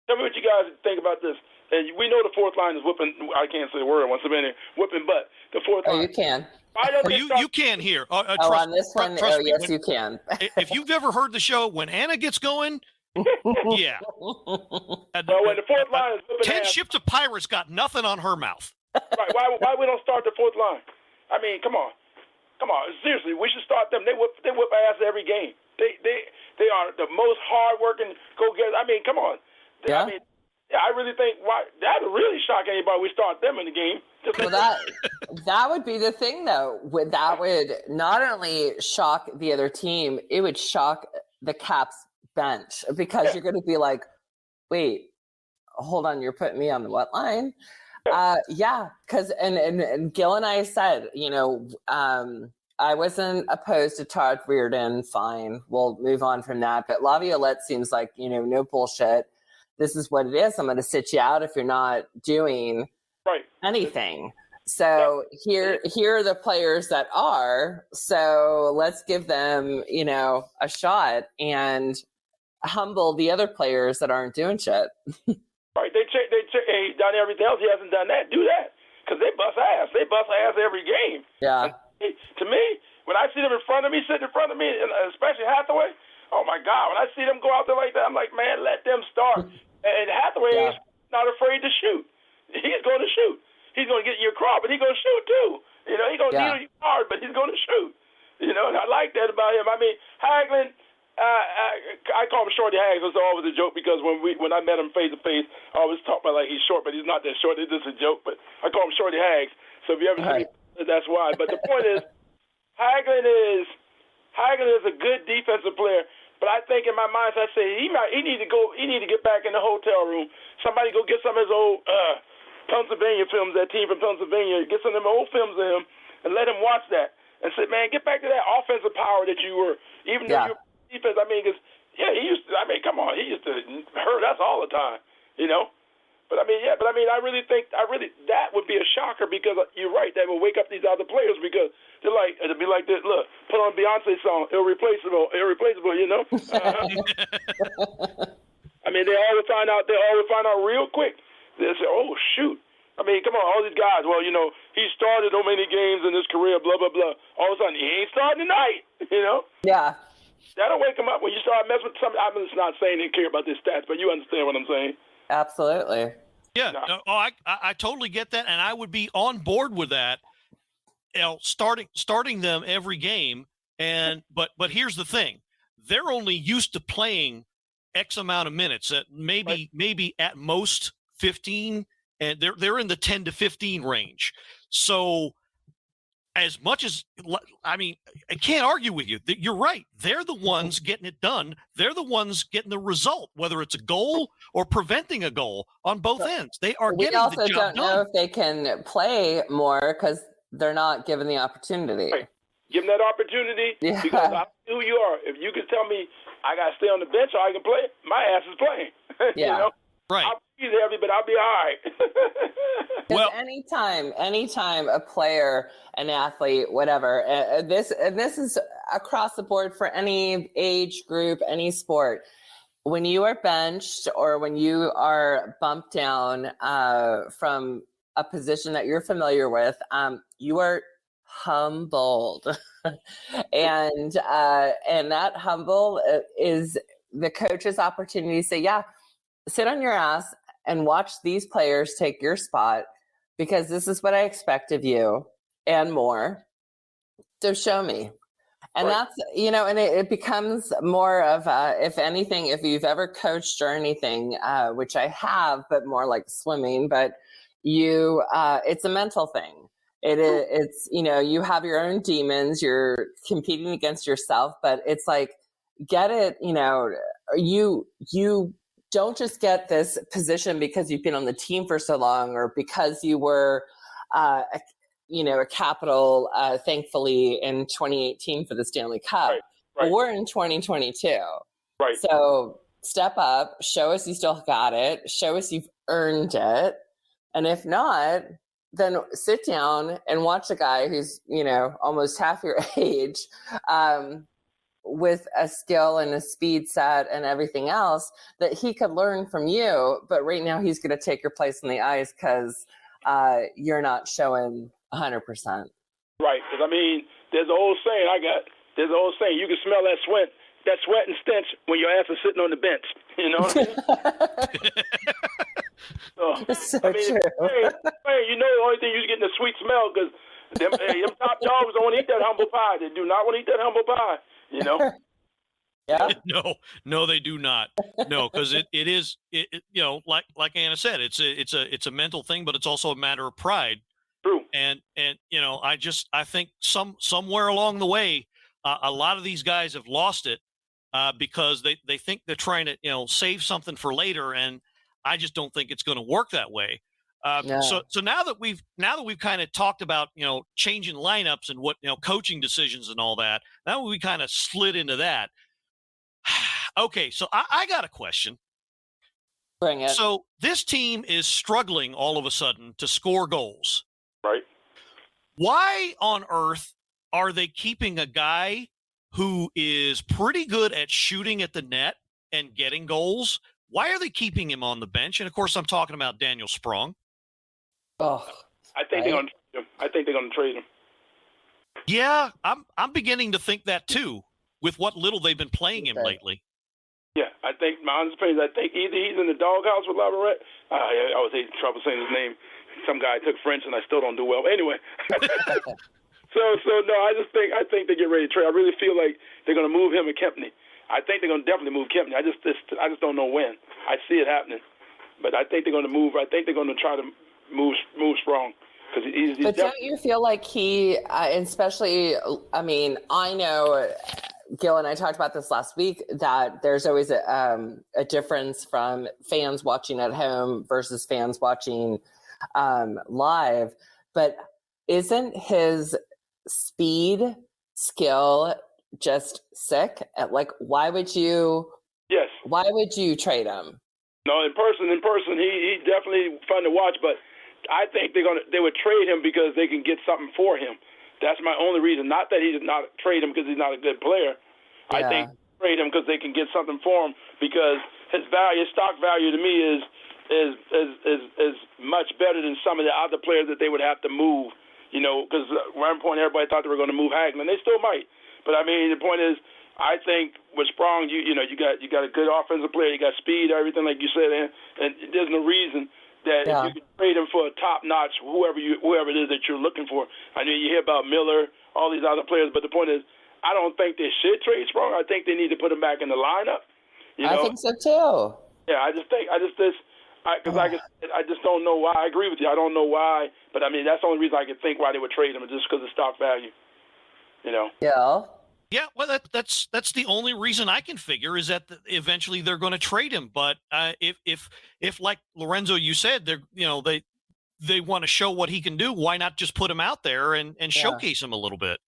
Tell me what you guys think about this. And we know the fourth line is whooping. I can't say the word once a minute. Whooping butt. The fourth line. Oh, you can. Why don't they You can hear. On this one, trust me, yes, you can. If you've ever heard the show, when Anna gets going, yeah. Well, when the fourth line is whooping 10 ass, ships of pirates got nothing on her mouth. right? Why we don't start the fourth line? I mean, come on. Seriously, we should start them. They whip ass every game. They are the most hardworking go-getters. I mean, come on. Yeah. I mean, I really think that would really shock anybody. We start them in the game. Well, that would be the thing, though. That would not only shock the other team, it would shock the Caps bench, because you're going to be like, wait, hold on, you're putting me on the what line? Yeah, because and Gil and I said, I wasn't opposed to Todd Reardon. Fine, we'll move on from that. But Laviolette seems like, no bullshit. This is what it is. I'm going to sit you out if you're not doing anything. So here are the players that are. So let's give them, a shot and humble the other players that aren't doing shit. Right. He's done everything else. He hasn't done that. Do that. Because they bust ass. They bust ass every game. Yeah. And to me, when I see them sitting in front of me, and especially Hathaway, oh my God, when I see them go out there like that, I'm like, man, let them start. And Hathaway is not afraid to shoot. He's going to shoot. He's going to get in your crop, but he's going to shoot too. He's going to needle you hard, but he's going to shoot. And I like that about him. I mean, Hagelin, I call him Shorty Hags. It's always a joke because when I met him face to face, I always talk about like he's short, but he's not that short. It's just a joke. But I call him Shorty Hags. So if you ever see me, that's why. But the point is, Hagelin is a good defensive player. But I think in my mind, I say he need to get back in the hotel room. Somebody go get some of his old Pennsylvania films. That team from Pennsylvania, get some of them old films of him and let him watch that and say, man, get back to that offensive power that you were. Even though you're defense, I mean, he used to. I mean, come on, he used to hurt us all the time, But I really think that would be a shocker because you're right. That will wake up these other players because it'll be like this. Look, put on Beyonce song, irreplaceable. I mean, they all would find out real quick. They'll say, oh shoot. I mean, come on, all these guys. Well, he started so many games in his career. Blah blah blah. All of a sudden, he ain't starting tonight. Yeah. That'll wake them up when you start messing with something. I'm just not saying they care about their stats, but you understand what I'm saying. Absolutely. Yeah, I totally get that, and I would be on board with that. Starting them every game, but here's the thing: they're only used to playing X amount of minutes, at maybe at most 15, and they're in the 10 to 15 range. So as much as, I mean, I can't argue with you. You're right. They're the ones getting it done. They're the ones getting the result, whether it's a goal or preventing a goal on both ends. They are We getting also the job don't know done. if they can play more because they're not given the opportunity. Right. Give them that opportunity Yeah. because I know who you are. If you can tell me I got to stay on the bench or I can play, my ass is playing. Yeah. You know? Right. I'll be heavy, but I'll be all right. Because Well, anytime a player, an athlete, whatever, this is across the board for any age group, any sport. When you are benched or when you are bumped down from a position that you're familiar with, you are humbled, and that humble is the coach's opportunity to say, "Yeah, sit on your ass and watch these players take your spot because this is what I expect of you and more. So show me." And Right. that's, and it becomes more of, if anything, if you've ever coached or anything, which I have, but more like swimming, but it's a mental thing. It's, you have your own demons, you're competing against yourself, but it's like, get it, you don't just get this position because you've been on the team for so long or because you were, a capital, thankfully, in 2018 for the Stanley Cup. Right. But we're in 2022. Right. So step up, show us you still got it, show us you've earned it. And if not, then sit down and watch a guy who's, almost half your age, with a skill and a speed set and everything else that he could learn from you. But right now he's going to take your place in the ice because you're not showing 100%. Right. Because, I mean, there's an old saying you can smell that sweat and stench when your ass is sitting on the bench. You know what I mean? So I mean, true. the only thing you're getting the sweet smell because them top dogs don't want to eat that humble pie. They do not want to eat that humble pie. Yeah. No, they do not. No, because it is like Anna said, it's a mental thing, but it's also a matter of pride. True. And I think somewhere along the way, a lot of these guys have lost it because they think they're trying to save something for later, and I just don't think it's going to work that way. No. So now that we've kind of talked about changing lineups and what coaching decisions and all that, now we kind of slid into that. Okay, so I got a question. Bring it. So this team is struggling all of a sudden to score goals. Right. Why on earth are they keeping a guy who is pretty good at shooting at the net and getting goals? Why are they keeping him on the bench? And of course, I'm talking about Daniel Sprong. Oh, I think they're going to trade him. Yeah, I'm beginning to think that too, with what little they've been playing him lately. Yeah, I think my honest opinion is I think either he's in the doghouse with Laverette. I always had trouble saying his name. Some guy took French and I still don't do well. Anyway, so no, I think they get ready to trade. I really feel like they're going to move him and Kempney. I think they're going to definitely move Kempney. I just don't know when. I see it happening, but I think they're going to move. I think they're going to try to move Sprong because he's. But don't you feel like he, especially? I mean, I know. Gil and I talked about this last week, that there's always a difference from fans watching at home versus fans watching live. But isn't his speed, skill just sick? Like, why would you? Yes. Why would you trade him? No, in person, he definitely fun to watch. But I think they would trade him because they can get something for him. That's my only reason. Not that he's not trade him because he's not a good player. Yeah. I think trade him because they can get something for him because his stock value to me is much better than some of the other players that they would have to move. Because at one point everybody thought they were going to move Hagman. They still might, but I mean the point is, I think with Sprong, you got a good offensive player, you got speed, everything like you said, and there's no reason that if you could trade him for a top-notch whoever it is that you're looking for. I mean, you hear about Miller, all these other players, but the point is, I don't think they should trade Sprong. I think they need to put him back in the lineup. I think so too. Yeah, I just think Because I just don't know why. I agree with you. I don't know why, but I mean that's the only reason I can think why they would trade him, just because of stock value. Yeah. Yeah, well, that's the only reason I can figure is that eventually they're going to trade him. But if like Lorenzo, you said they want to show what he can do, why not just put him out there and showcase him a little bit?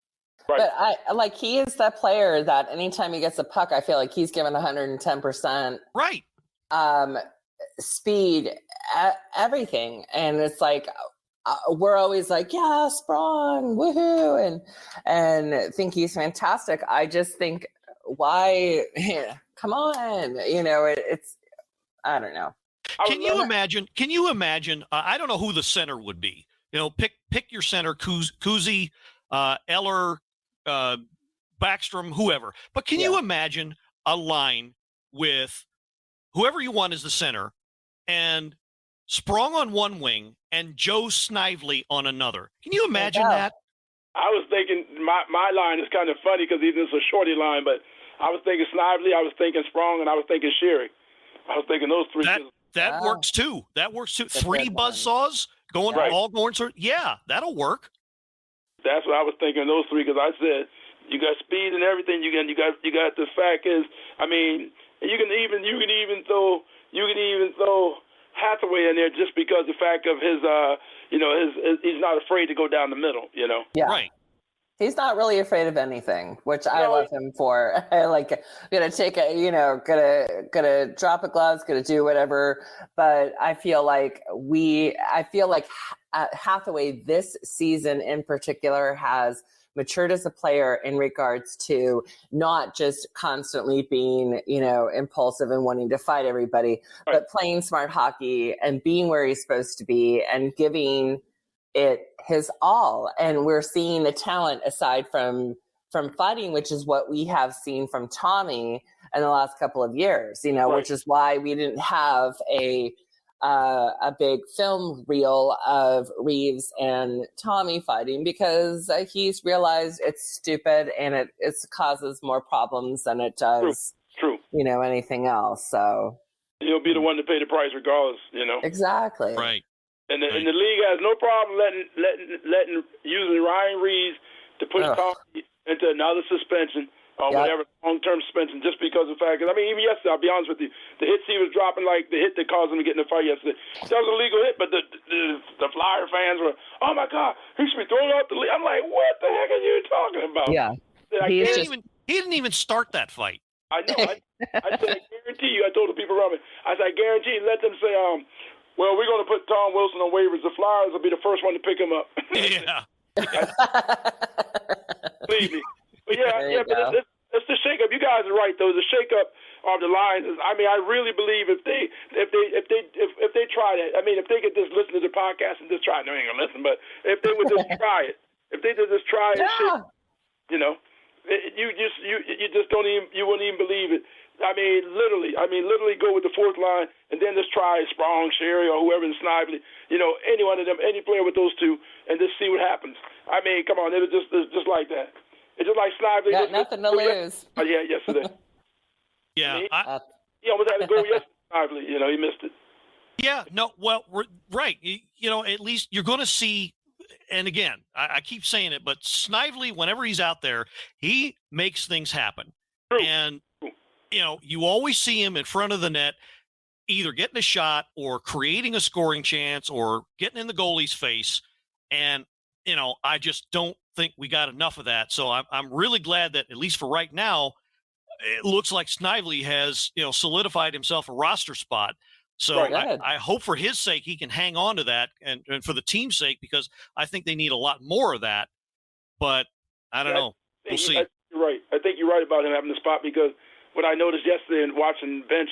Right. But he is that player that anytime he gets a puck, I feel like he's given 110%. Right. Speed, everything, and it's like we're always like, yeah, Sprong, woohoo, and think he's fantastic. I just think, why? Come on, it's I don't know. Can you imagine? I don't know who the center would be. Pick your center, Kuzi, Eller, Backstrom, whoever. But can you imagine a line with whoever you want as the center and Sprong on one wing and Joe Snively on another? Can you imagine that? I was thinking my line is kind of funny because even it's a shorty line, but I was thinking Snively, I was thinking Sprong, and I was thinking Sherry. I was thinking those three. That works too. That works too. Three buzzsaws going all going. Yeah, that'll work. That's what I was thinking. Those three, because I said you got speed and everything. You got the fact is, I mean, you can even throw Hathaway in there just because the fact of his he's not afraid to go down the middle. Yeah. Right. He's not really afraid of anything, which I love him for. Like, gonna take gonna drop a gloves, gonna do whatever. But I feel like Hathaway this season in particular has matured as a player in regards to not just constantly being, impulsive and wanting to fight everybody, but playing smart hockey and being where he's supposed to be and giving it his all. And we're seeing the talent aside from fighting, which is what we have seen from Tommy in the last couple of years, which is why we didn't have a big film reel of Reeves and Tommy fighting, because he's realized it's stupid and it causes more problems than it does True. Anything else. So he'll be the one to pay the price regardless. Exactly. Right. And the league has no problem letting using Ryan Reeves to put Tommy into another suspension or whatever, long-term suspension, just because of the fact. Because I mean, even yesterday, I'll be honest with you, the hits he was dropping, like the hit that caused him to get in the fight yesterday, that was a legal hit. But the Flyer fans were, oh my God, he should be thrown out the league. I'm like, what the heck are you talking about? Yeah, he didn't even start that fight. I know. I said, I guarantee you. I told the people around me, I said, I guarantee you. Let them say, well, we're going to put Tom Wilson on waivers. The Flyers will be the first one to pick him up. Yeah. Believe me. But but it's the shakeup. You guys are right, though. The shakeup of the lines is. I mean, I really believe if they try that. I mean, if they could just listen to the podcast and just try. No, ain't gonna listen. But if they would just try it, if they could just try it, you just don't even. You wouldn't even believe it. I mean, literally go with the fourth line and then just try Sprong, Sherry, or whoever in Snively, any one of them, any player with those two, and just see what happens. I mean, come on, it's just like that. It's just like Snively. Got nothing to lose. Oh, yeah, yesterday. Yeah. He almost had to go yesterday, Snively. He missed it. Yeah, no, well, right. At least you're going to see, and again, I keep saying it, but Snively, whenever he's out there, he makes things happen. True. And you always see him in front of the net, either getting a shot or creating a scoring chance or getting in the goalie's face. And, I just don't think we got enough of that. So I'm really glad that, at least for right now, it looks like Snively has, solidified himself a roster spot. So I hope for his sake he can hang on to that and for the team's sake, because I think they need a lot more of that. But I don't know. We'll see. You're right. I think you're right about him having the spot, because what I noticed yesterday in watching bench,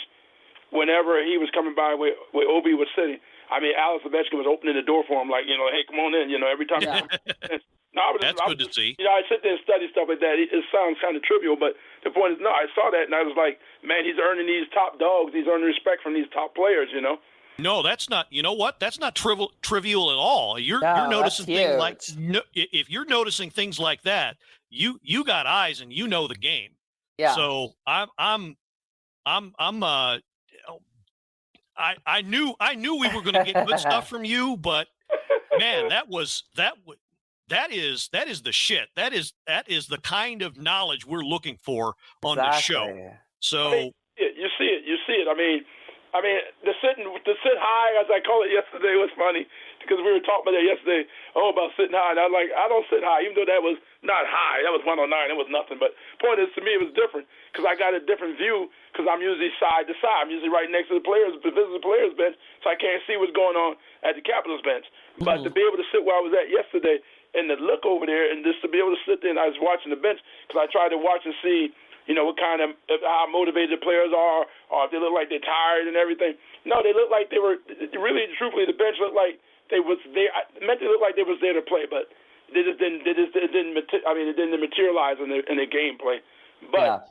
whenever he was coming by where Obi was sitting, I mean, Alex Ovechkin was opening the door for him, like, hey, come on in, every time. That's good to see. I sit there and study stuff like that. It sounds kind of trivial, but the point is, no, I saw that, and I was like, man, he's earning these top dogs. He's earning respect from these top players, No, that's not. You know what? That's not trivial at all. You're noticing things like if you're noticing things like that, you got eyes and you know the game. Yeah. So I'm I knew we were going to get good stuff from you, but man, that is the shit. That is the kind of knowledge we're looking for on this show. So you see it. I mean, to sit high, as I call it yesterday, was funny because we were talking about that yesterday. Oh, about sitting high, and I don't sit high, even though that was not high. That was 109. It was nothing. But point is, to me, it was different because I got a different view because I'm usually side to side. I'm usually right next to the visitor players bench, so I can't see what's going on at the Capitals bench. But to be able to sit where I was at yesterday and to look over there and just to be able to sit there, and I was watching the bench because I tried to watch and see, what kind of how motivated the players are, or if they look like they're tired and everything. No, they look like they were really, truthfully, the bench looked like they was there. Meant to look like they was there to play, but it didn't materialize in their gameplay. But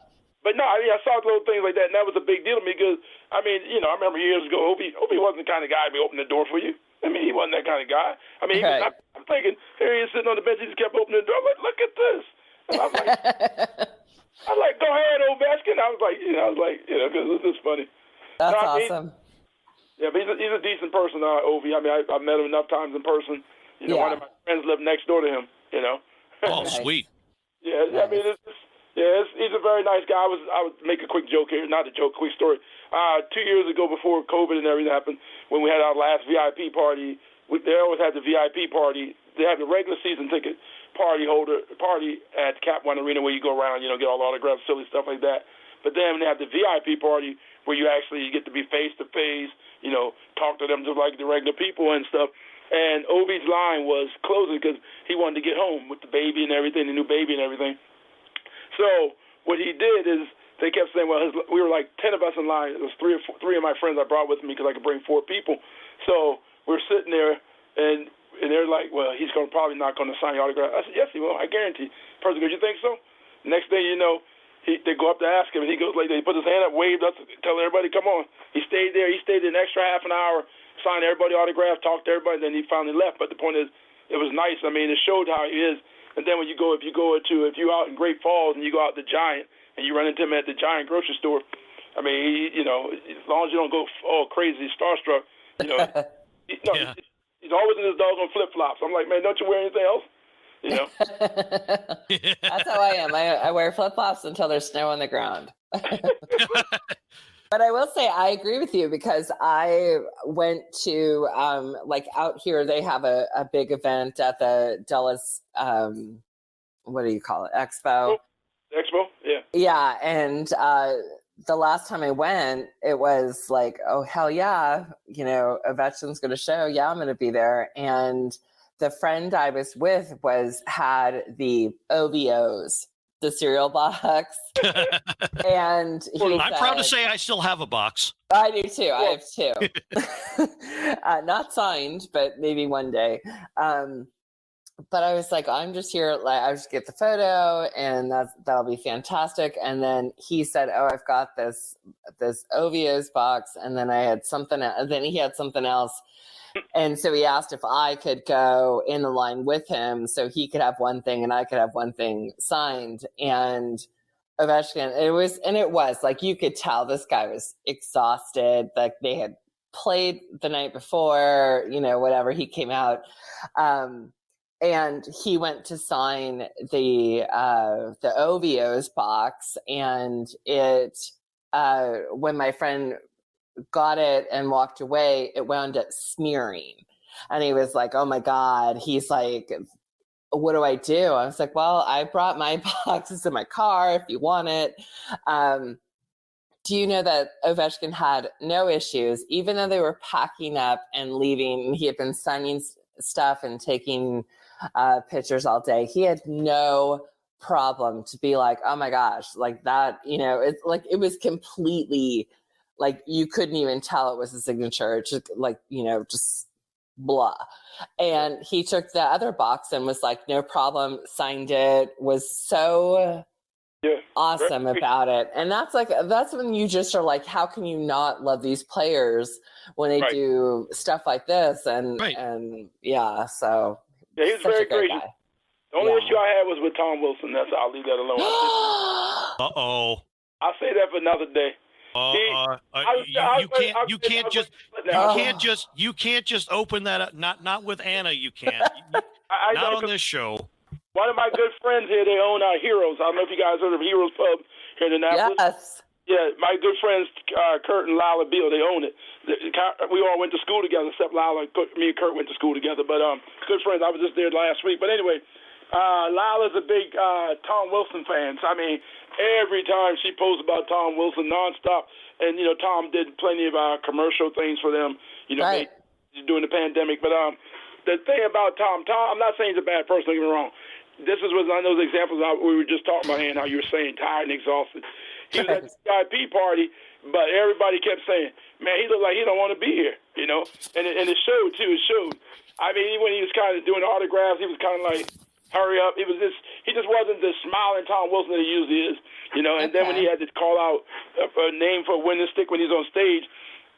no, I saw little things like that, and that was a big deal to me because I remember years ago, Obi wasn't the kind of guy to be opening the door for you. I mean, he wasn't that kind of guy. I mean, I'm thinking here he is sitting on the bench, he just kept opening the door. I'm like, look at this. And I was like, go ahead, Ovechkin. I was like, because this is funny. That's awesome. Yeah, but he's a decent person, Ovi. I mean, I've met him enough times in person. One of my friends lived next door to him. Oh, sweet. Yeah, nice. I mean, he's a very nice guy. I would make a quick joke here, not a joke, quick story. 2 years ago, before COVID and everything happened, when we had our last VIP party, they always had the VIP party. They had the regular season ticket party at Cap One Arena where you go around, get all the autographs, silly stuff like that. But then they have the VIP party where you actually get to be face to face, talk to them just like the regular people and stuff. And Ovi's line was closing because he wanted to get home with the baby and everything, the new baby and everything. So what he did is they kept saying, well, we were like 10 of us in line. It was three of my friends I brought with me because I could bring 4 people. So we're sitting there, and they're like, well, he's probably not going to sign your autograph. I said, yes, he will. I guarantee. The person goes, you think so? Next thing you know, they go up to ask him, and he goes like, he put his hand up, waved us, telling everybody, come on. He stayed there. He stayed an extra half an hour, signed everybody autograph, talked to everybody, and then he finally left. But the point is, it was nice. I mean, it showed how he is. And then if you're out in Great Falls and you go out to Giant and you run into him at the Giant grocery store, I mean, as long as you don't go all crazy starstruck, he's always in his doggone flip-flops. I'm like, man, don't you wear anything else? That's how I am. I wear flip-flops until there's snow on the ground. But I will say I agree with you because I went to out here they have a big event at the Dulles what do you call it? Expo. Expo, yeah. Yeah, and the last time I went, it was like, oh hell yeah, Ovechkin's going to show. Yeah, I'm going to be there. And the friend I was with had the OVOs, the cereal box. And I'm proud to say I still have a box. I do too. I have 2. Not signed, but maybe one day. But I was like, I'm just here. I just get the photo, and that'll be fantastic. And then he said, "Oh, I've got this OVO's box," and then I had something. And then he had something else, and so he asked if I could go in the line with him, so he could have one thing and I could have one thing signed. And Ovechkin, it was like you could tell this guy was exhausted. Like they had played the night before, whatever. He came out. And he went to sign the OVO's box, and it when my friend got it and walked away, it wound up smearing, and he was like, "Oh my God!" He's like, "What do I do?" I was like, "Well, I brought my boxes in my car if you want it." Do you know that Ovechkin had no issues, even though they were packing up and leaving? He had been signing stuff and taking pictures all day. He had no problem to be like, oh my gosh, like that, it's like, it was completely like, you couldn't even tell it was a signature. It's just like, just blah. And he took the other box and was like, no problem, signed it, was so awesome about it. And that's when you just are like, how can you not love these players when they do stuff like this? And yeah, so yeah, he's very gracious. The only issue I had was with Tom Wilson. I'll leave that alone. Uh-oh. I'll say that for another day. You can't just open that up. Not with Anna. You can't. I not know, on this show. One of my good friends here, they own Heroes. I don't know if you guys heard of Heroes Pub here in Annapolis. Yes. Yeah, my good friends Kurt and Lila Beal, they own it. We all went to school together, except Lila. Me and Kurt went to school together, but good friends. I was just there last week. But anyway, Lila's a big Tom Wilson fan. So, I mean, every time she posts about Tom Wilson nonstop, and Tom did plenty of commercial things for them. Right. During the pandemic. But the thing about Tom, I'm not saying he's a bad person. Don't get me wrong. This was one of those examples we were just talking about, and how you were saying tired and exhausted. He was at the VIP party, but everybody kept saying, "Man, he looked like he don't want to be here," And it showed too. It showed. I mean, when he was kind of doing autographs, he was kind of like, "Hurry up!" He just wasn't the smiling Tom Wilson that he usually is, And then when he had to call out a name for a winning stick when he's on stage,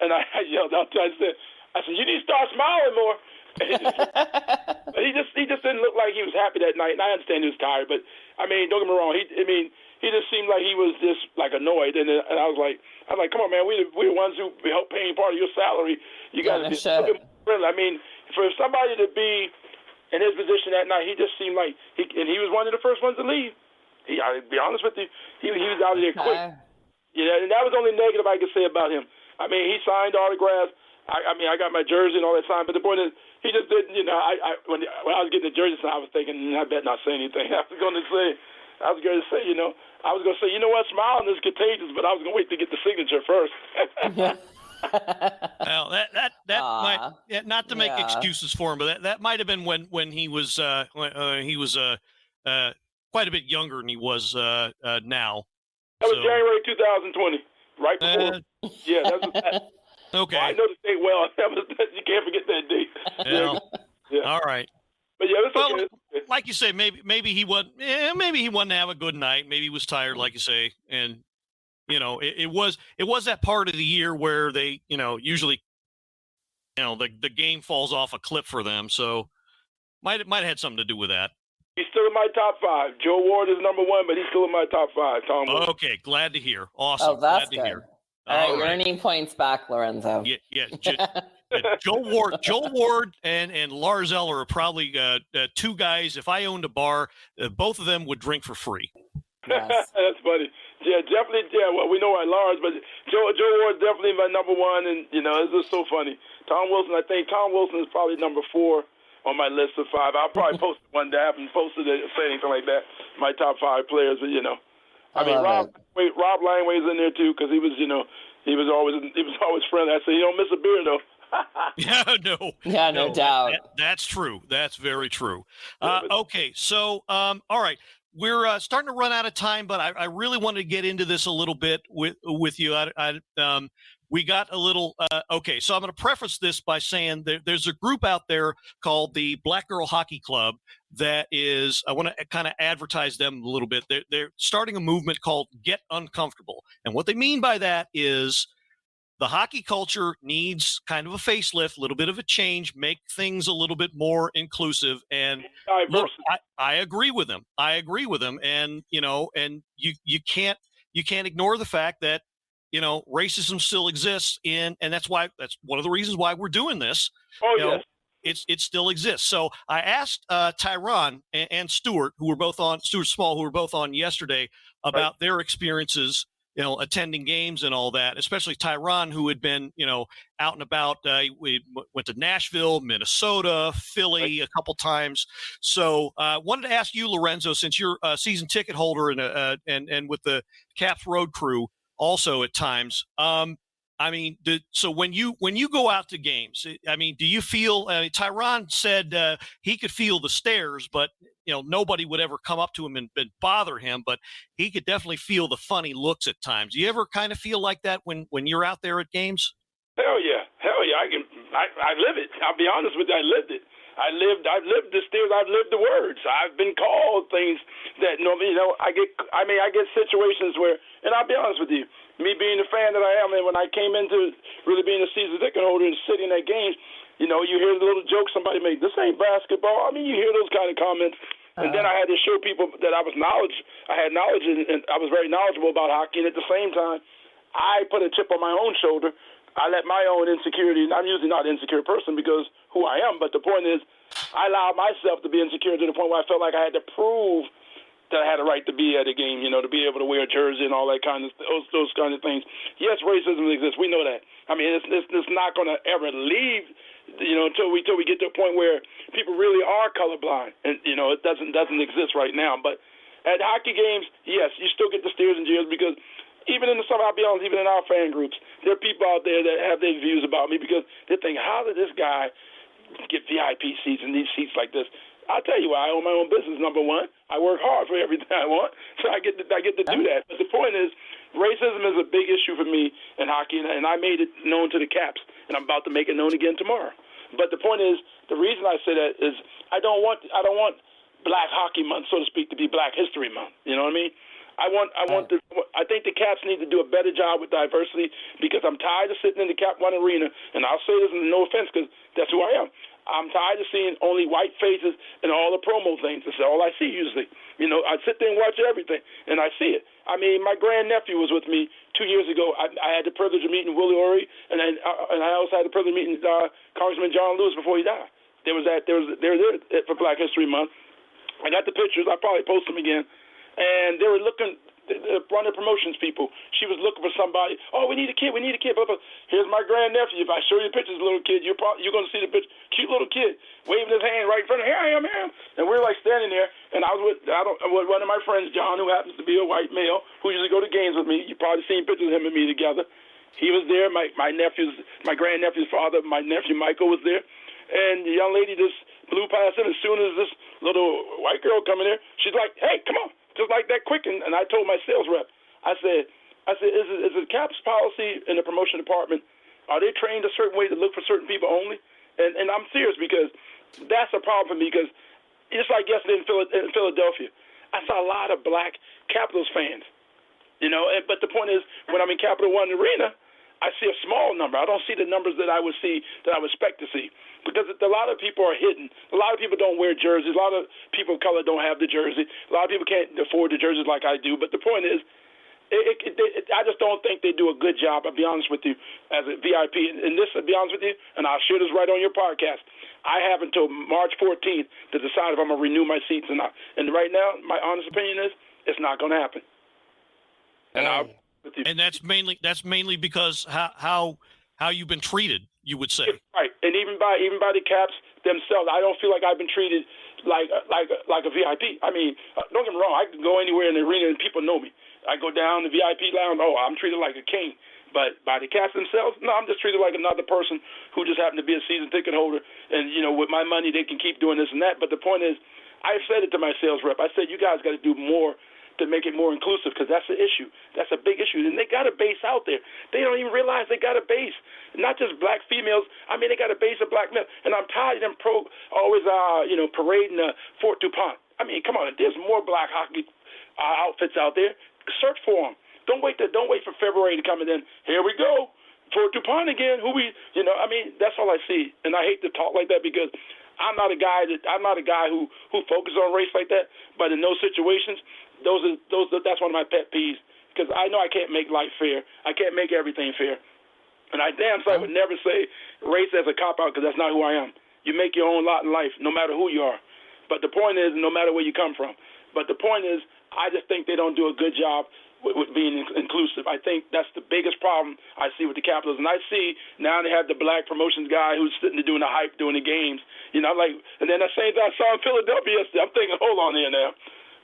and I yelled out, I said, "You need to start smiling more." But he just didn't look like he was happy that night, and I understand he was tired. But I mean, don't get me wrong. He just seemed like he was just like annoyed, and I was like, come on, man, we the ones who help paying part of your salary. You got to be a bit more friendly. I mean, for somebody to be in his position that night, he just seemed like he was one of the first ones to leave. I'll be honest with you, he was out of there quick. And that was the only negative I could say about him. I mean, he signed autographs. I mean, I got my jersey and all that signed, but the point is, he just didn't. When I was getting the jersey signed, I was thinking, I better not say anything. I was going to say, you know what, smiling is contagious, but I was going to wait to get the signature first. Well, that might, not to make excuses for him, but that might have been when he was quite a bit younger than he was now. That was January 2020, right before. Yeah, that was that. Okay. Well, I know the date well. You can't forget that date. Yeah. All right. But yeah, it's okay. Like you say, maybe he wasn't. Maybe he wanted to have a good night. Maybe he was tired, like you say, and it was that part of the year where they, usually, the game falls off a cliff for them. So might have had something to do with that. He's still in my top 5. Joe Ward is number 1, but he's still in my top 5. Tom Wilson. Okay, glad to hear. Awesome. Oh, that's glad to hear. All right, you're earning points back, Lorenzo. Yeah. Joe Ward and Lars Eller are probably two guys. If I owned a bar, both of them would drink for free. Yes. That's funny. Yeah, definitely. Yeah, well, we know Lars, but Joe Ward's definitely my number 1, and it's just so funny. Tom Wilson, I think Tom Wilson is probably number 4 on my list of 5. I'll probably post it one day. I haven't posted it, say anything like that. My top 5 players, but Rob Langway's in there too, because he was always friendly. I said, you don't miss a beer though. Yeah, no doubt. That's true. That's very true. Okay, so all right, we're starting to run out of time, but I really wanted to get into this a little bit with you. We got a little okay, so I'm going to preface this by saying there's a group out there called the Black Girl Hockey Club that is, I want to kind of advertise them a little bit. They're starting a movement called Get Uncomfortable. And what they mean by that is the hockey culture needs kind of a facelift, a little bit of a change, make things a little bit more inclusive. And look, I agree with them. And, and you can't ignore the fact that, racism still exists and that's one of the reasons why we're doing this. Oh, yes. It still exists. So I asked Tyron and Stuart Small, who were both on yesterday, about their experiences, attending games and all that, especially Tyron, who had been, out and about. We went to Nashville, Minnesota, Philly a couple times. So wanted to ask you, Lorenzo, since you're a season ticket holder and with the Caps Road Crew also at times. So when you go out to games, do you feel? Tyron said he could feel the stares, but nobody would ever come up to him and bother him. But he could definitely feel the funny looks at times. Do you ever kind of feel like that when you're out there at games? Hell yeah. I live it. I'll be honest with you. I lived it. I've lived the stares. I've lived the words. I've been called things that I get situations where, and I'll be honest with you, me being the fan that I am, and when I came into really being a season ticket holder and sitting at games, you hear the little jokes somebody make. This ain't basketball. You hear those kind of comments, and then I had to show people that I had knowledge, and I was very knowledgeable about hockey. And at the same time, I put a chip on my own shoulder. I let my own insecurity, and I'm usually not an insecure person because who I am, but the point is I allowed myself to be insecure to the point where I felt like I had to prove that I had a right to be at a game, to be able to wear a jersey and all that kind of those kind of things. Yes, racism exists. We know that. I mean, it's not going to ever leave, until we get to a point where people really are colorblind, and it doesn't exist right now. But at hockey games, yes, you still get the stares and jeers because even in I'll be honest, even in our fan groups, there are people out there that have their views about me because they think, how did this guy get VIP seats and these seats like this? I'll tell you why. I own my own business, number one. I work hard for everything I want, so I get to do that. But the point is, racism is a big issue for me in hockey, and I made it known to the Caps, and I'm about to make it known again tomorrow. But the point is, the reason I say that is I don't want Black Hockey Month, so to speak, to be Black History Month. You know what I mean? I think the Caps need to do a better job with diversity because I'm tired of sitting in the Cap One arena, and I'll say this in no offense because that's who I am. I'm tired of seeing only white faces and all the promo things. That's all I see usually. I sit there and watch everything, and I see it. I mean, my grandnephew was with me 2 years ago. I had the privilege of meeting Willie O'Ree, and I also had the privilege of meeting Congressman John Lewis before he died. They were there for Black History Month. I got the pictures. I'll probably post them again. And they were looking, one of the promotions people, she was looking for somebody. Oh, we need a kid. Blah, blah. Here's my grandnephew. If I show you the pictures of the little kid, you're going to see the picture. Cute little kid waving his hand right in front of him. Here I am, man. And we were like standing there. And I was with one of my friends, John, who happens to be a white male, who usually go to games with me. You've probably seen pictures of him and me together. He was there. My grandnephew's father, my nephew Michael, was there. And the young lady just blew past him. As soon as this little white girl come in there, she's like, hey, come on. Just like that quick, and I told my sales rep, I said, is it Caps policy in the promotion department? Are they trained a certain way to look for certain people only? And I'm serious because that's a problem for me because just like yesterday in Philadelphia, I saw a lot of Black Capitals fans, But the point is, when I'm in Capital One Arena, I see a small number. I don't see the numbers that I would expect to see because a lot of people are hidden. A lot of people don't wear jerseys. A lot of people of color don't have the jersey. A lot of people can't afford the jerseys like I do. But the point is, I just don't think they do a good job. I'll be honest with you, as a VIP. And this, I'll be honest with you, and I'll share this right on your podcast. I have until March 14th to decide if I'm going to renew my seats or not. And right now, my honest opinion is it's not going to happen. And that's mainly because how you've been treated, you would say. Right, and even by the Caps themselves, I don't feel like I've been treated like a VIP. I mean, don't get me wrong, I can go anywhere in the arena and people know me. I go down the VIP lounge, I'm treated like a king. But by the Caps themselves, no, I'm just treated like another person who just happened to be a season ticket holder. And with my money, they can keep doing this and that. But the point is, I said it to my sales rep. I said, you guys got to do more to make it more inclusive because that's the issue. That's a big issue. And they got a base out there. They don't even realize they got a base. Not just Black females. I mean, they got a base of Black men. And I'm tired of them always parading Fort DuPont. I mean, come on. There's more Black hockey outfits out there. Search for them. Don't wait for February to come and then here we go. Fort DuPont again. That's all I see. And I hate to talk like that because I'm not a guy who focuses on race like that. But in those situations, that's one of my pet peeves because I know I can't make life fair. I can't make everything fair. And I damn sight would never say race as a cop-out because that's not who I am. You make your own lot in life no matter who you are. But the point is, no matter where you come from. But the point is, I just think they don't do a good job with being inclusive. I think that's the biggest problem I see with the Capitals. And I see now they have the Black promotions guy who's sitting there doing the hype, doing the games. And then that same thing I saw in Philadelphia yesterday, I'm thinking, hold on here now.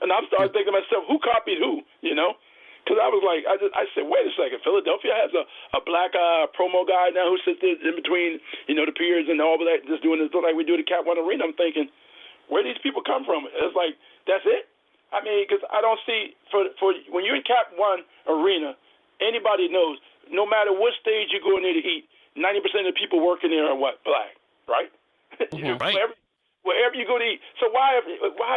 And I'm starting thinking to myself, who copied who, Because I was like, I said, wait a second, Philadelphia has a Black promo guy now who sits there in between, the piers and all of that, just doing this like we do the Cap One Arena. I'm thinking, where do these people come from? It's like, that's it? I mean, because I don't see, for when you're in Cap One Arena, anybody knows, no matter what stage you go in there to eat, 90% of the people working there are what? Black, right? Right. Wherever you go to eat. So why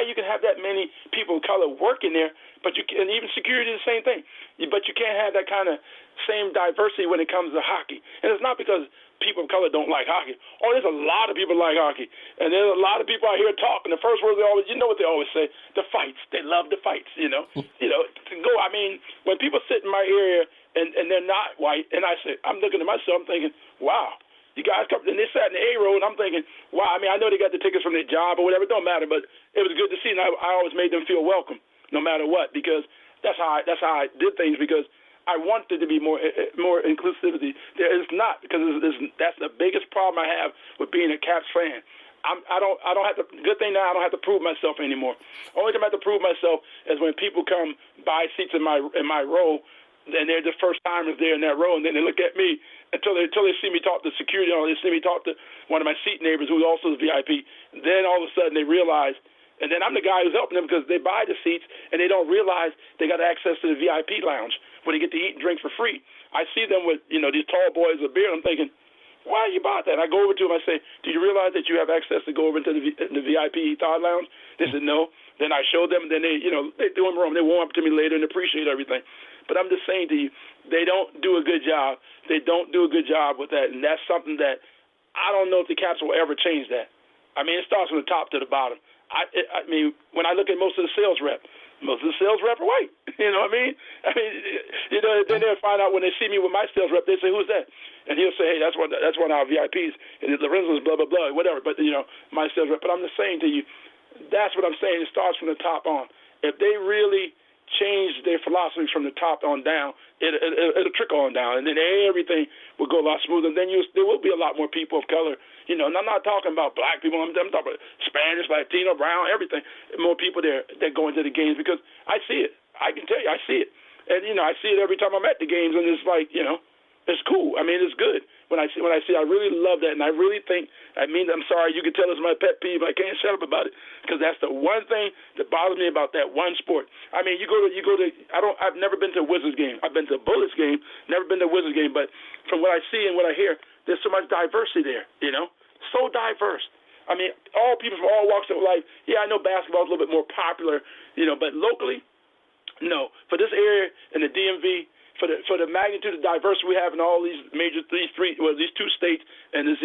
you can have that many people of color working there, and even security is the same thing. But you can't have that kind of same diversity when it comes to hockey. And it's not because people of color don't like hockey. Oh, there's a lot of people like hockey. And there's a lot of people out here talking. The first word they always, what they always say, the fights. They love the fights, to go. I mean, when people sit in my area and they're not white. And I said, I'm looking at myself, I'm thinking, wow, you guys come, and they sat in the A row, and I'm thinking, wow, I mean, I know they got the tickets from their job or whatever, it don't matter, but it was good to see, and I always made them feel welcome, no matter what, because that's how I did things, because I wanted to be more inclusivity. There is not, because that's the biggest problem I have with being a Caps fan. I don't have to. Good thing now I don't have to prove myself anymore. Only time I have to prove myself is when people come buy seats in my row, and they're the first timers there in that row, and then they look at me until they see me talk to security, or they see me talk to one of my seat neighbors who also is VIP. And then all of a sudden they realize, and then I'm the guy who's helping them because they buy the seats and they don't realize they got access to the VIP lounge where they get to eat and drink for free. I see them with these tall boys with beer. I'm thinking, why you bought that? I go over to them. I say, do you realize that you have access to go over into the VIP third lounge? They said no. Then I showed them, and then they do them wrong. They warm up to me later and appreciate everything. But I'm just saying to you, they don't do a good job. They don't do a good job with that, and that's something that I don't know if the Caps will ever change that. I mean, it starts from the top to the bottom. I mean, when I look at most of the sales rep are white. You know what I mean? Then they'll find out when they see me with my sales rep, they say, who's that? And he'll say, hey, that's one of our VIPs, and Lorenzo's blah, blah, blah, whatever. But, my sales rep. But I'm just saying to you, that's what I'm saying. It starts from the top on. If they really change their philosophy from the top on down, it'll trickle on down, and then everything will go a lot smoother. And then there will be a lot more people of color. And I'm not talking about black people. I'm talking about Spanish, Latino, brown, everything. More people there that go into the games because I see it. I can tell you, I see it. And, I see it every time I'm at the games, and it's like, it's cool. I mean, it's good. When I see it, I really love that, and I really think, I'm sorry, you can tell it's my pet peeve. I can't shut up about it because that's the one thing that bothers me about that one sport. I mean, you go to. I've never been to a Wizards game. I've been to a Bullets game. Never been to a Wizards game. But from what I see and what I hear, there's so much diversity there. So diverse. I mean, all people from all walks of life. Yeah, I know basketball is a little bit more popular, but locally, no. For this area in the DMV. For the magnitude of diversity we have in all these these two states and this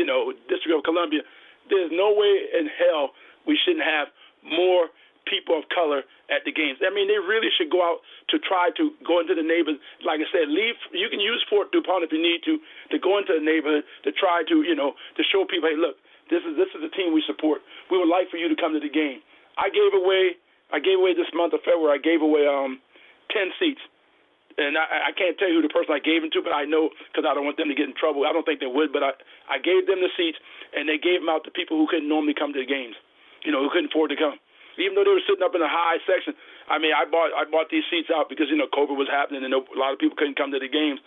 District of Columbia, there's no way in hell we shouldn't have more people of color at the games. I mean, they really should go out to try to go into the neighborhood. Like I said, you can use Fort DuPont if you need to go into the neighborhood to try to to show people, hey, look, this is the team we support. We would like for you to come to the game. I gave away this month of February. I gave away 10 seats. And I can't tell you who the person I gave them to, but I know because I don't want them to get in trouble. I don't think they would, but I gave them the seats, and they gave them out to people who couldn't normally come to the games, who couldn't afford to come. Even though they were sitting up in the high section, I mean, I bought these seats out because, COVID was happening, and a lot of people couldn't come to the games.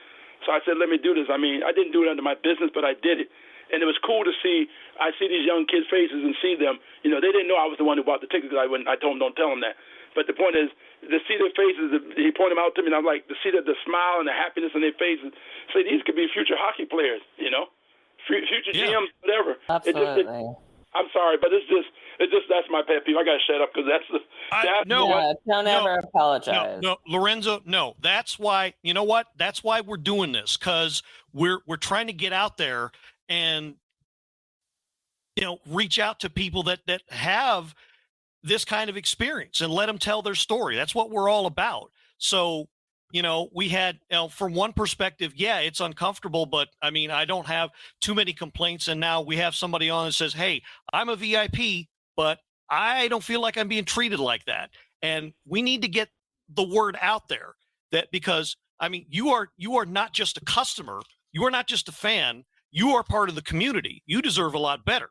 So I said, let me do this. I mean, I didn't do it under my business, but I did it. And it was cool to see. I see these young kids' faces and see them. They didn't know I was the one who bought the tickets because I told them don't tell them that. But the point is, to see their faces, he pointed them out to me, and I'm like, to see the smile and the happiness in their faces, say these could be future hockey players, future GMs, whatever. Absolutely. I'm sorry, but it's just that's my pet peeve. I got to shut up because don't ever apologize. No, Lorenzo, no. That's why, you know what? That's why we're doing this, because we're trying to get out there and reach out to people that have this kind of experience and let them tell their story. That's what we're all about. So, we had, from one perspective, yeah, it's uncomfortable, but I mean, I don't have too many complaints. And now we have somebody on that says, hey, I'm a VIP, but I don't feel like I'm being treated like that. And we need to get the word out there that, because I mean, you are not just a customer. You are not just a fan. You are part of the community. You deserve a lot better.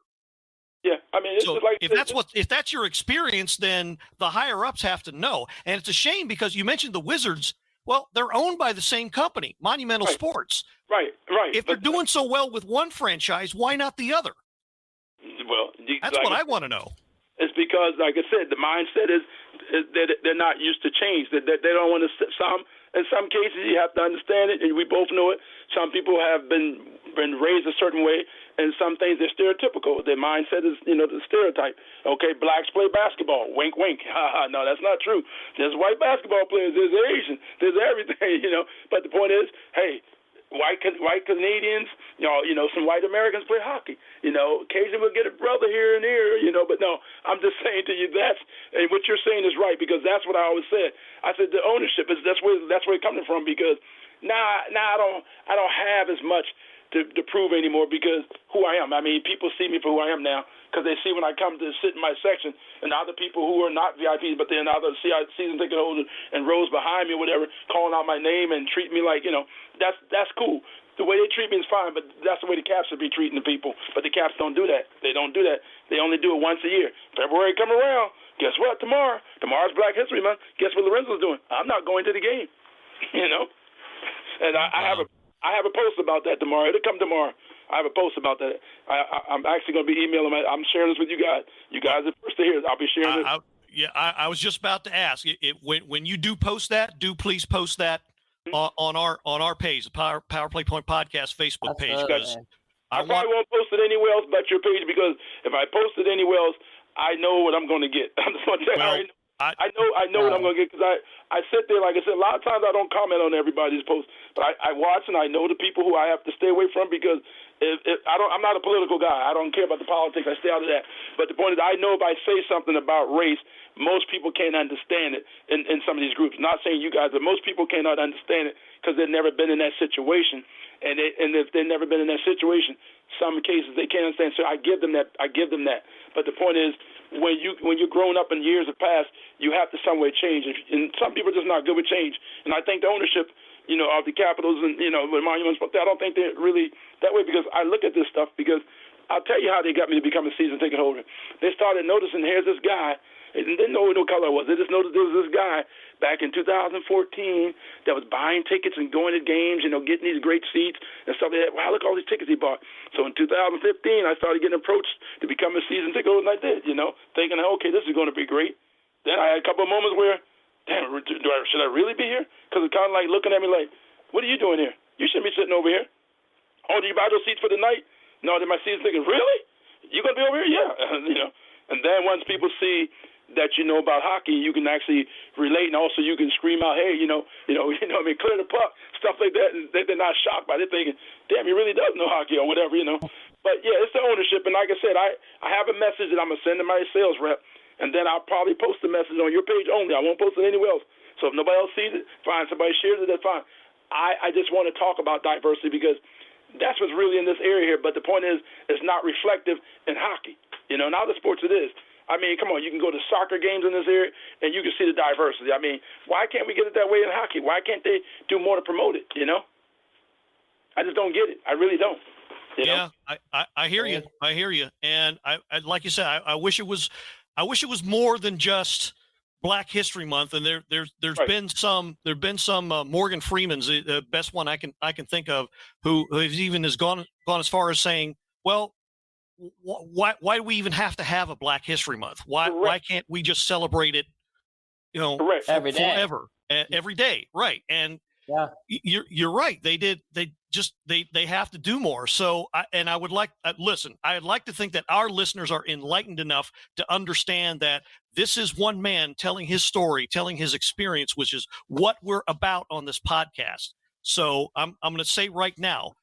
Yeah, I mean, it's so like if that's your experience, then the higher ups have to know. And it's a shame because you mentioned the Wizards. Well, they're owned by the same company, Monumental Sports. Right. If they're doing so well with one franchise, why not the other? Well, that's what I want to know. It's because, like I said, the mindset is that they're not used to change. That they don't want to. In some cases, you have to understand it, and we both know it. Some people have been raised a certain way, and some things are stereotypical. Their mindset is, the stereotype. Okay, blacks play basketball. Wink, wink. No, that's not true. There's white basketball players. There's Asian. There's everything. But the point is, hey, white Canadians, some white Americans play hockey. Occasionally we'll get a brother here and there, but no, I'm just saying to you and what you're saying is right, because that's what I always said. I said the ownership that's where it's coming from, because now I don't have as much to prove anymore because who I am. I mean, people see me for who I am now because they see when I come to sit in my section and other people who are not VIPs, but they're other season ticket holders and rows behind me or whatever, calling out my name and treat me like, that's cool. The way they treat me is fine, but that's the way the Caps should be treating the people. But the Caps don't do that. They don't do that. They only do it once a year. February come around. Guess what? Tomorrow's Black History Month. Guess what Lorenzo's doing? I'm not going to the game. And I have a post about that tomorrow. It'll come tomorrow. I have a post about that. I'm actually going to be emailing. I'm sharing this with you guys. You guys are first to hear it. I'll be sharing this. I was just about to ask. When you do post that, please post that on our page, the Power Play Point Podcast Facebook page. Because I probably won't post it anywhere else but your page because if I post it anywhere else, I know what I'm going to get. I'm just going to tell you. I know what I'm going to get because I sit there, like I said, a lot of times I don't comment on everybody's posts, but I watch and I know the people who I have to stay away from because I'm not a political guy. I don't care about the politics. I stay out of that. But the point is I know if I say something about race, most people can't understand it in some of these groups. Not saying you guys, but most people cannot understand it because they've never been in that situation. And if they've never been in that situation, some cases they can't understand. So I give them that. But the point is, when you're grown up and years have passed, you have to some way change. And some people are just not good with change. And I think the ownership, of the Capitals and the Monuments, I don't think they're really that way because I look at this stuff because I'll tell you how they got me to become a season ticket holder. They started noticing here's this guy. They didn't know what color it was. They just noticed there was this guy back in 2014 that was buying tickets and going to games, getting these great seats and stuff like that. Wow, look at all these tickets he bought. So in 2015, I started getting approached to become a season ticket holder, and I did, thinking, okay, this is going to be great. Then I had a couple of moments where, damn, should I really be here? Because it's kind of like looking at me like, what are you doing here? You shouldn't be sitting over here. Oh, did you buy those seats for the night? No, they're my season tickets. Really? You going to be over here? Yeah. And then once people see that you know about hockey, you can actually relate, and also you can scream out, hey, clear the puck, stuff like that, and they're not shocked by it. They're thinking, damn, he really does know hockey or whatever, But, yeah, it's the ownership, and like I said, I have a message that I'm going to send to my sales rep, and then I'll probably post the message on your page only. I won't post it anywhere else. So if nobody else sees it, fine. Somebody shares it, that's fine. I just want to talk about diversity because that's what's really in this area here. But the point is, it's not reflective in hockey. In other sports it is. I mean, come on, you can go to soccer games in this area, and you can see the diversity. I mean, why can't we get it that way in hockey? Why can't they do more to promote it, I just don't get it. I really don't. Yeah, I hear you. I hear you. And I like you said, I wish it was more than just Black History Month. And there's right. been some Morgan Freeman's the best one I can think of who has gone as far as saying, well, why do we even have to have a Black History Month? Why can't we just celebrate it, every day. Forever, every day, right? And yeah, you're right. They have to do more. So I would like listen. I'd like to think that our listeners are enlightened enough to understand that this is one man telling his story, telling his experience, which is what we're about on this podcast. So I'm going to say right now,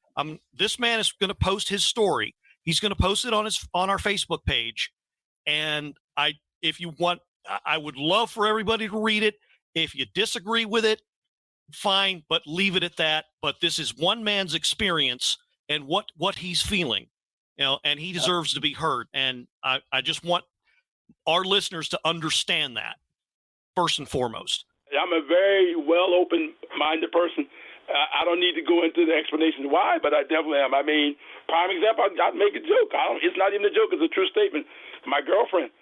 this man is going to post his story. He's going to post it on our Facebook page. And if you want, I would love for everybody to read it. If you disagree with it, fine, but leave it at that. But this is one man's experience and what he's feeling, and he deserves to be heard. And I just want our listeners to understand that first and foremost. I'm a very well open-minded person. I don't need to go into the explanation why, but I definitely am. I mean, prime example, I'd make a joke. It's not even a joke. It's a true statement. My ex-girlfriend,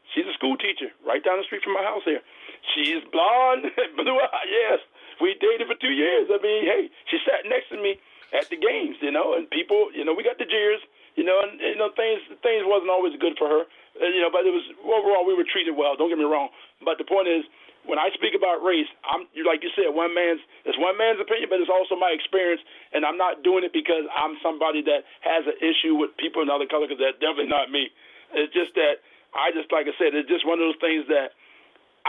she's a school teacher right down the street from my house here. She's blonde, blue eyes, yes. We dated for 2 years. I mean, hey, she sat next to me at the games, and people, we got the jeers, and things wasn't always good for her, but it was, overall, we were treated well. Don't get me wrong. But the point is, when I speak about race, like you said, it's one man's opinion, but it's also my experience, and I'm not doing it because I'm somebody that has an issue with people in other color, because that's definitely not me. It's just that like I said, it's just one of those things that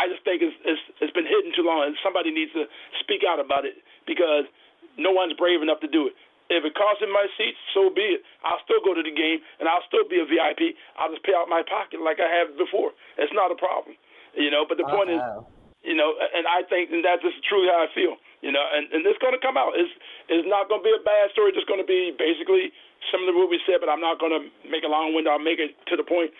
I just think it's been hidden too long, and somebody needs to speak out about it because no one's brave enough to do it. If it costs me my seats, so be it. I'll still go to the game, and I'll still be a VIP. I'll just pay out my pocket like I have before. It's not a problem, but the point is, and I think that's just truly how I feel. and it's going to come out. It's not going to be a bad story. It's just going to be basically similar to what we said, but I'm not going to make a long window. I'll make it to the point.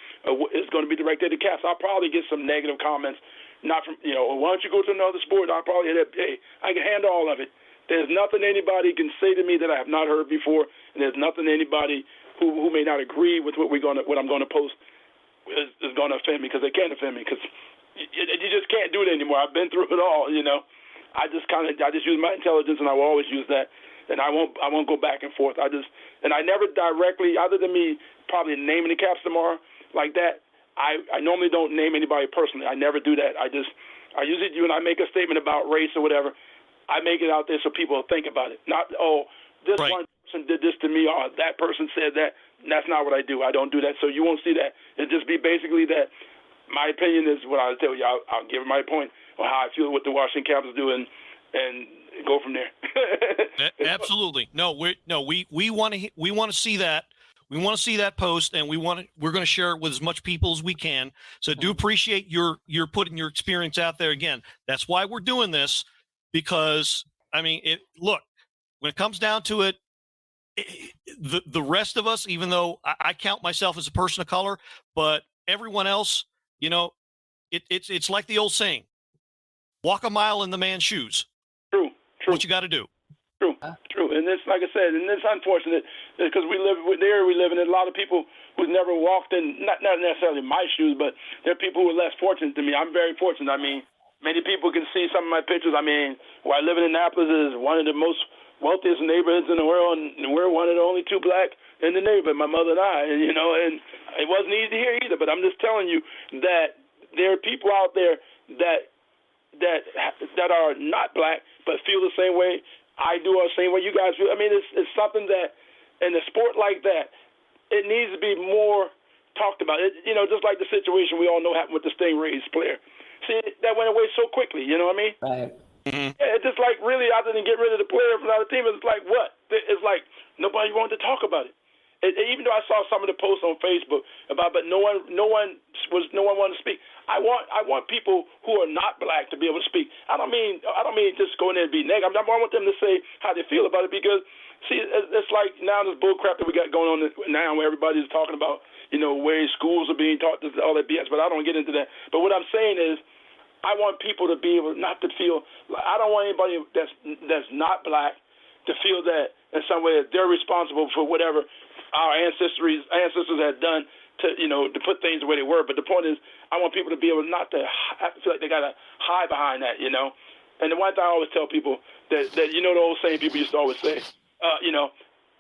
It's going to be directed at Caps. I'll probably get some negative comments, not from, why don't you go to another sport? I'll probably hit hey, I can handle all of it. There's nothing anybody can say to me that I have not heard before, and there's nothing anybody who may not agree with what I'm going to post is going to offend me, because they can't offend me, because you just can't do it anymore. I've been through it all, I just use my intelligence, and I will always use that, and I won't go back and forth. I never directly, other than me probably naming the Caps tomorrow like that, I normally don't name anybody personally. I never do that. I usually when I make a statement about race or whatever, I make it out there so people will think about it. Not, this right. one person did this to me, or that person said that. That's not what I do. I don't do that. So you won't see that. It'll just be basically that my opinion is what I'll tell you. I'll give my point on how I feel what the Washington Capitals do, and go from there. Absolutely. No, we want to see that. We want to see that post, and we're going to share it with as much people as we can. So do appreciate your putting your experience out there. Again, that's why we're doing this, because look, when it comes down to it, the rest of us, even though I count myself as a person of color, but everyone else, it's like the old saying, walk a mile in the man's shoes. True. What you got to do. True. And it's like I said, and it's unfortunate because we live in a lot of people who've never walked in, not necessarily my shoes, but there are people who are less fortunate than me. I'm very fortunate. Many people can see some of my pictures. Where I live in Annapolis is one of the most wealthiest neighborhoods in the world, and we're one of the only two black in the neighborhood, my mother and I, and it wasn't easy here either, but I'm just telling you that there are people out there that are not black but feel the same way I do, or the same way you guys feel. It's something that in a sport like that, it needs to be more talked about. Just like the situation we all know happened with the Stingrays player. See, that went away so quickly, you know what I mean? Right. Mm-hmm. It's just like, really, other than get rid of the player from another team, it's like, what? It's like nobody wanted to talk about it. Even though I saw some of the posts on Facebook about, but no one wanted to speak. I want people who are not black to be able to speak. I don't mean just go in there and be negative. I want them to say how they feel about it, because see, it's like now this bull crap that we got going on now, where everybody's talking about ways schools are being taught all that BS. But I don't get into that. But what I'm saying is, I want people to be able not to feel. I don't want anybody that's not black to feel that in some way that they're responsible for whatever our ancestors had done to put things the way they were. But the point is, I want people to be able not to feel like they got to hide behind that, And the one thing I always tell people that the old saying people used to always say,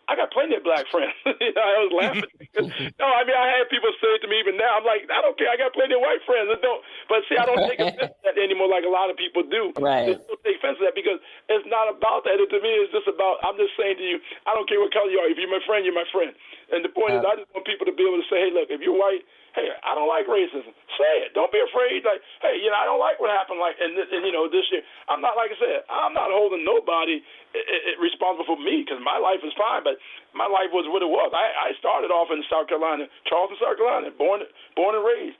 I got plenty of black friends. I was laughing. I had people say it to me even now. I'm like, I don't care. I got plenty of white friends. But see, I don't take offense to that anymore like a lot of people do. Right. They don't take offense to that, because it's not about that. To me, it's just about, I'm just saying to you, I don't care what color you are. If you're my friend, you're my friend. And the point is, I just want people to be able to say, hey, look, if you're white, hey, I don't like racism. Say it. Don't be afraid. Like, hey, I don't like what happened. Like, and this year, I'm not, like I said, I'm not holding nobody responsible for me, because my life is fine. But my life was what it was. I started off in South Carolina, Charleston, South Carolina, born and raised.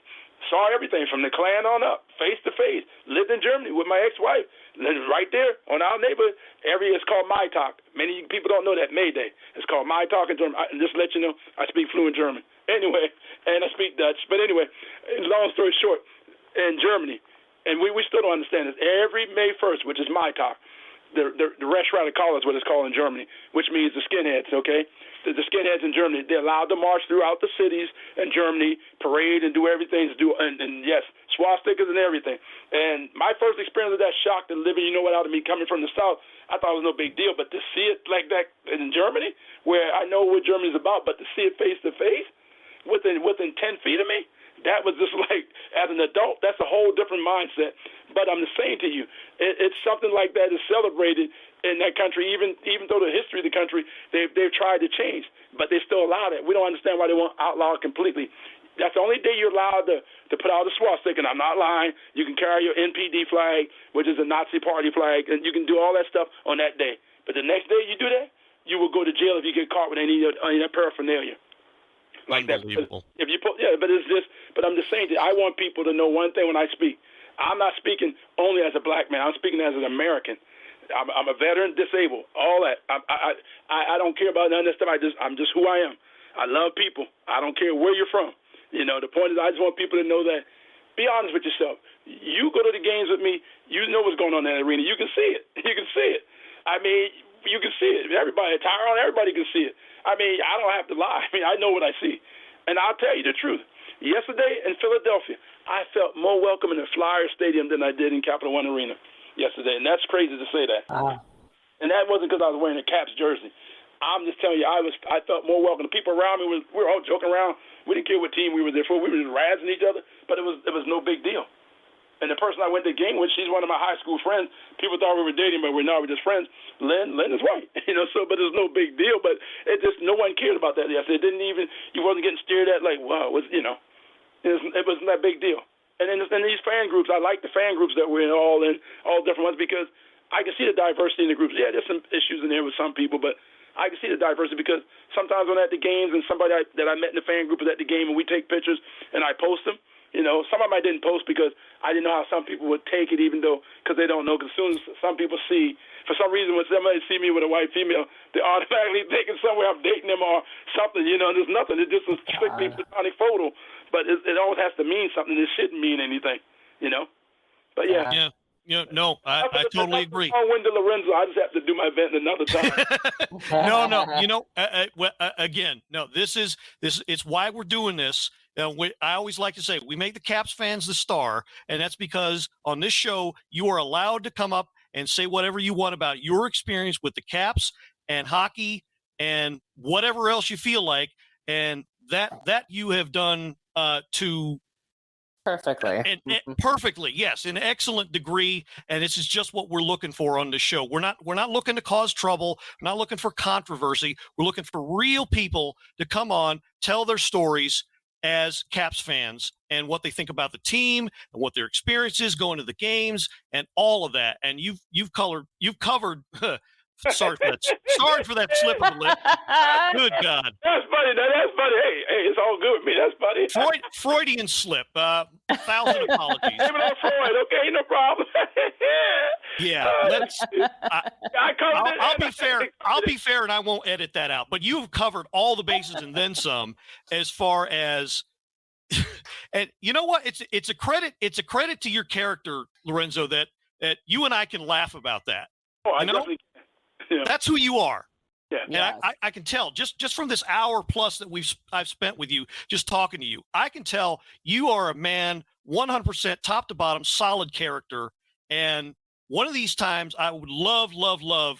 Saw everything from the Klan on up, face to face. Lived in Germany with my ex-wife. Lived right there on our neighborhood area. It's called My Talk. Many people don't know that. May Day. It's called My Talk in German. And just to let you know, I speak fluent German. Anyway, and I speak Dutch. But anyway, long story short, in Germany, and we still don't understand this. Every May 1st, which is My Talk, the Reichsrath College, what it's called in Germany, which means the skinheads, okay? The skinheads in Germany, they're allowed to march throughout the cities in Germany, parade and do everything, and yes, swastikas and everything. And my first experience of that shock, and living, out of me coming from the South, I thought it was no big deal. But to see it like that in Germany, where I know what Germany's about, but to see it face to face, within 10 feet of me, that was just like, as an adult, that's a whole different mindset. But I'm just saying to you, it's something like that is celebrated in that country, even though the history of the country, they've tried to change, but they still allow that. We don't understand why they won't outlaw it completely. That's the only day you're allowed to put out a swastika, and I'm not lying. You can carry your NPD flag, which is a Nazi party flag, and you can do all that stuff on that day. But the next day you do that, you will go to jail if you get caught with any of that paraphernalia. Like that. If you but I'm just saying that I want people to know one thing when I speak. I'm not speaking only as a black man. I'm speaking as an American. I'm a veteran, disabled, all that. I don't care about none of that stuff. I'm just who I am. I love people. I don't care where you're from. You know, the point is I just want people to know that. Be honest with yourself. You go to the games with me, you know what's going on in that arena. You can see it. You can see it. I mean, you can see it. Everybody, Tyrone, everybody can see it. I mean, I don't have to lie. I mean, I know what I see. And I'll tell you the truth. Yesterday in Philadelphia, I felt more welcome in the Flyers Stadium than I did in Capital One Arena yesterday. And that's crazy to say that. And that wasn't because I was wearing a Caps jersey. I'm just telling you, I felt more welcome. The people around me, we were all joking around. We didn't care what team we were there for. We were just razzing each other, but it was no big deal. And the person I went to the game with, she's one of my high school friends. People thought we were dating, but we're not. We're just friends. Lynn is white, you know. So, but it's no big deal. But it just no one cared about that yesterday. It didn't even. You wasn't getting stared at like, wow, you know. It wasn't that big deal. And in these fan groups, I like the fan groups that we're in, all different ones, because I can see the diversity in the groups. Yeah, there's some issues in there with some people, but I can see the diversity because sometimes when I'm at the games and somebody that I met in the fan group is at the game and we take pictures and I post them, you know, some of them I didn't post because I didn't know how some people would take it, even though, because they don't know. Because as soon as some people see, for some reason, when somebody see me with a white female, they automatically think it's somewhere I'm dating them or something, you know. There's nothing. It's just a strictly platonic photo. But it always has to mean something. It shouldn't mean anything, you know. But yeah. Yeah. Yeah, no, I totally agree. Wendell Lorenzo, I just have to do my vent another time. No, you know, again, no, it's why we're doing this. I always like to say we make the Caps fans the star, and that's because on this show you are allowed to come up and say whatever you want about your experience with the Caps and hockey and whatever else you feel like, and that you have done to. Perfectly. And perfectly, yes, in excellent degree. And this is just what we're looking for on the show. We're not looking to cause trouble. We're not looking for controversy. We're looking for real people to come on, tell their stories as Caps fans and what they think about the team and what their experience is going to the games and all of that. And you've covered. Sorry for that slip of the lip. Good God. That's funny. That's funny. Hey, it's all good with me. That's funny. Freudian slip. 1,000 apologies. Blame it on Freud. Okay, no problem. Yeah, I'll be fair. I'll be fair, and I won't edit that out. But you've covered all the bases and then some, as far as. And you know what? It's a credit. It's a credit to your character, Lorenzo, that you and I can laugh about that. Oh, I definitely. Yeah. That's who you are. Yeah. And I can tell just from this hour plus that I've spent with you, just talking to you, I can tell you are a man, 100% top to bottom, solid character. And one of these times I would love.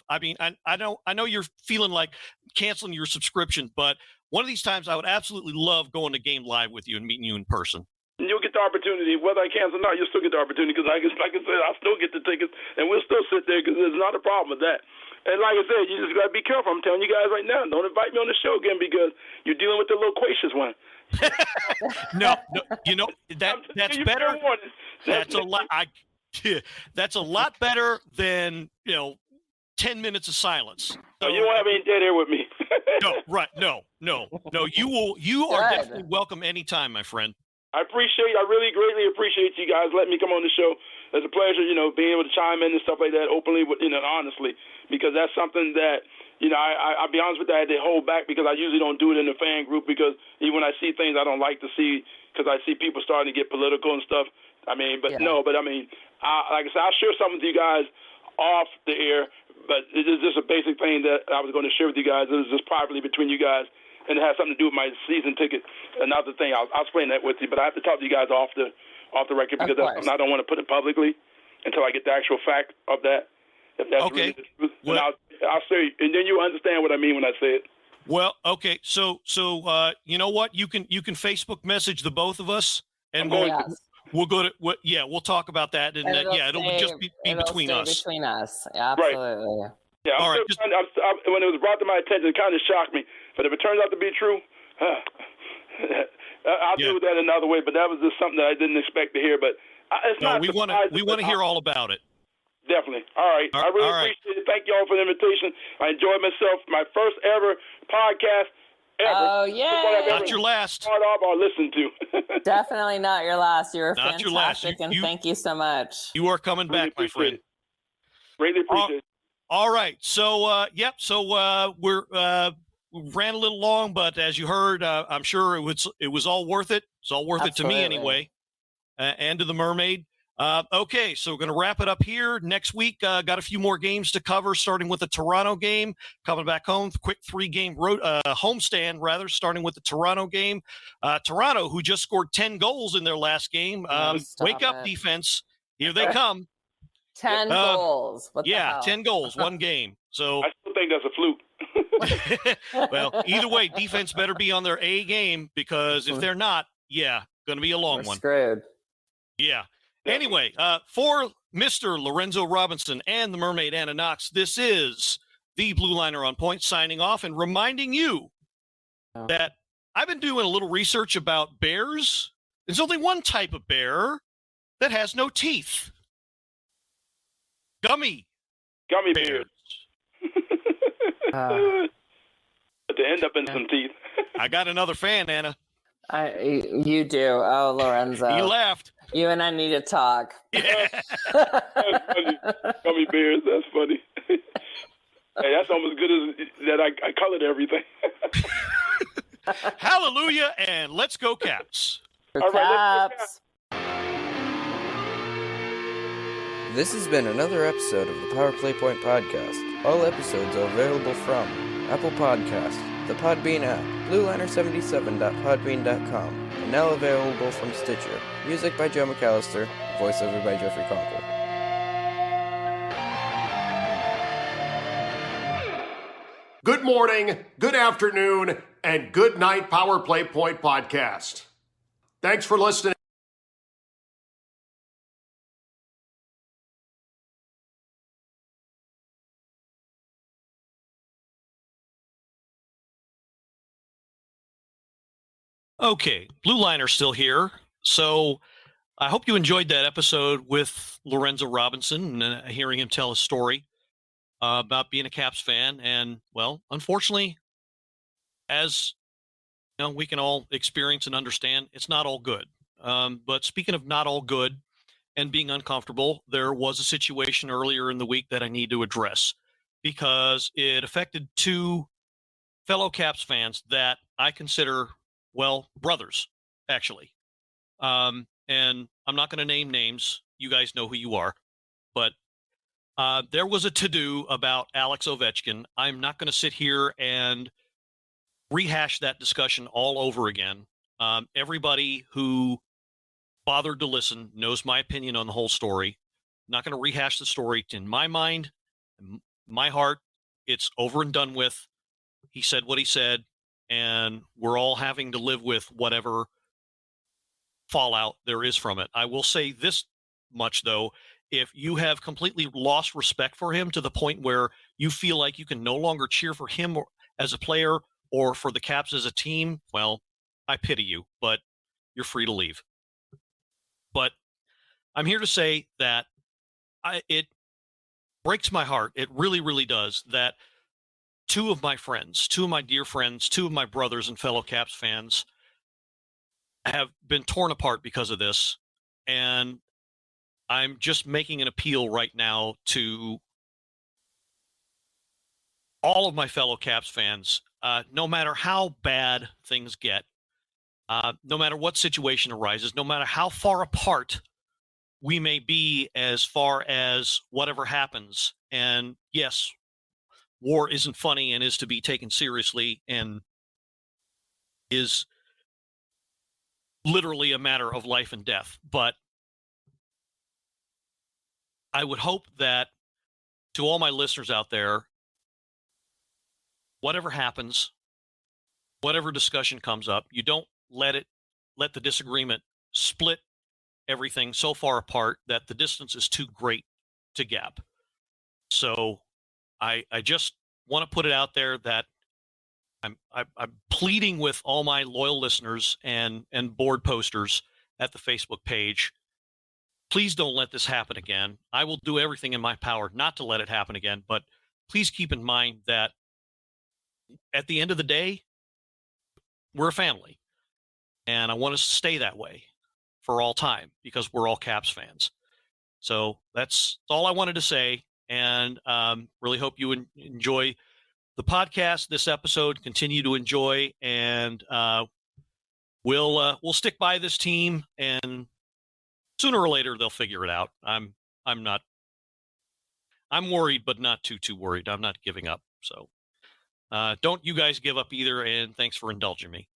I mean, I know you're feeling like canceling your subscription, but one of these times I would absolutely love going to Game Live with you and meeting you in person. You'll get the opportunity, whether I cancel or not. You'll still get the opportunity because, like I said, I'll still get the tickets, and we'll still sit there because there's not a problem with that. And like I said, you just got to be careful. I'm telling you guys right now, don't invite me on the show again because you're dealing with the loquacious one. No, you know that's better. That's a lot. That's a lot better than 10 minutes of silence. So you won't have any dead air with me. No, right? No. You are definitely welcome anytime, my friend. I really greatly appreciate you guys letting me come on the show. It's a pleasure, being able to chime in and stuff like that openly, honestly, because that's something that, I'll be honest with that, I had to hold back because I usually don't do it in the fan group because even when I see things I don't like to see because I see people starting to get political and stuff. I mean, like I said, I'll share something with you guys off the air, but it is just a basic thing that I was going to share with you guys. It was just privately between you guys. And it has something to do with my season ticket. Another thing, I'll explain that with you. But I have to talk to you guys off the record because that's something I don't want to put it publicly until I get the actual fact of that. If that's okay. Really the truth. Well, and I'll say, and then you understand what I mean when I say it. Well, okay. So you know what? You can Facebook message the both of us, and we'll go to we'll talk about that, and it'll just be between us. Between us, absolutely. Right. Yeah, all right. When it was brought to my attention, it kind of shocked me. But if it turns out to be true, I'll deal with that another way. But that was just something that I didn't expect to hear. But it's not. We want to hear all about it. Definitely. All right. I really appreciate it. Thank you all for the invitation. I enjoyed myself. My first ever podcast ever. Oh, yeah. Not your last. Part of or listened to. Definitely not your last. You were not fantastic, your last. and thank you so much. You are coming back, my friend. Greatly appreciate it. All right. So, we ran a little long, but as you heard, I'm sure it was all worth it. It's all worth it to me anyway, and to the Mermaid. Okay, so we're going to wrap it up here. Next week, got a few more games to cover, starting with the Toronto game. Coming back home, quick 3-game road homestand, rather, starting with the Toronto game. Toronto, who just scored 10 goals in their last game. Wake up, defense. Here they come. 10 goals. What the hell? 10 goals, one game. So I still think that's a fluke. Well, either way, defense better be on their A game, because if they're not, going to be a long one. Screwed. Yeah. Anyway, for Mr. Lorenzo Robinson and the Mermaid Anna Knox, this is the Blue Liner on Point signing off and reminding you that I've been doing a little research about bears. There's only one type of bear that has no teeth. Gummy bears. But they end up in some teeth. I got another fan, Anna. You do. Oh, Lorenzo. He laughed. You and I need to talk. Yeah. That's funny. Gummy bears. That's funny. Hey, that's almost good as that. I colored everything. Hallelujah, and let's go Caps. All right, Caps. This has been another episode of the Power Play Point Podcast. All episodes are available from Apple Podcasts, the Podbean app, blueliner77.podbean.com, and now available from Stitcher. Music by Joe McAllister, voiceover by Jeffrey Conkle. Good morning, good afternoon, and good night, Power Play Point Podcast. Thanks for listening. Okay, Blue Liner's still here. So I hope you enjoyed that episode with Lorenzo Robinson and hearing him tell his story about being a Caps fan. And, well, unfortunately, as we can all experience and understand, it's not all good. But speaking of not all good and being uncomfortable, there was a situation earlier in the week that I need to address because it affected two fellow Caps fans that I consider, well, brothers, actually. And I'm not going to name names. You guys know who you are. But there was a to-do about Alex Ovechkin. I'm not going to sit here and rehash that discussion all over again. Everybody who bothered to listen knows my opinion on the whole story. I'm not going to rehash the story. In my mind, my heart, it's over and done with. He said what he said, and we're all having to live with whatever fallout there is from it. I will say this much, though. If you have completely lost respect for him to the point where you feel like you can no longer cheer for him as a player or for the Caps as a team, well, I pity you, but you're free to leave. But I'm here to say that it breaks my heart. It really, really does, that two of my dear friends, two of my brothers and fellow Caps fans have been torn apart because of this. And I'm just making an appeal right now to all of my fellow Caps fans. No matter how bad things get, no matter what situation arises, no matter how far apart we may be as far as whatever happens. And yes, war isn't funny and is to be taken seriously and is literally a matter of life and death. But I would hope that to all my listeners out there, whatever happens, whatever discussion comes up, you don't let the disagreement split everything so far apart that the distance is too great to gap. So I just want to put it out there that I'm pleading with all my loyal listeners and board posters at the Facebook page. Please don't let this happen again. I will do everything in my power not to let it happen again, but please keep in mind that at the end of the day, we're a family. And I want us to stay that way for all time because we're all Caps fans. So that's all I wanted to say. and really hope you enjoy the podcast, this episode. Continue to enjoy, and we'll stick by this team, and sooner or later they'll figure it out. I'm worried, but not too worried. I'm not giving up. So don't you guys give up either, and thanks for indulging me.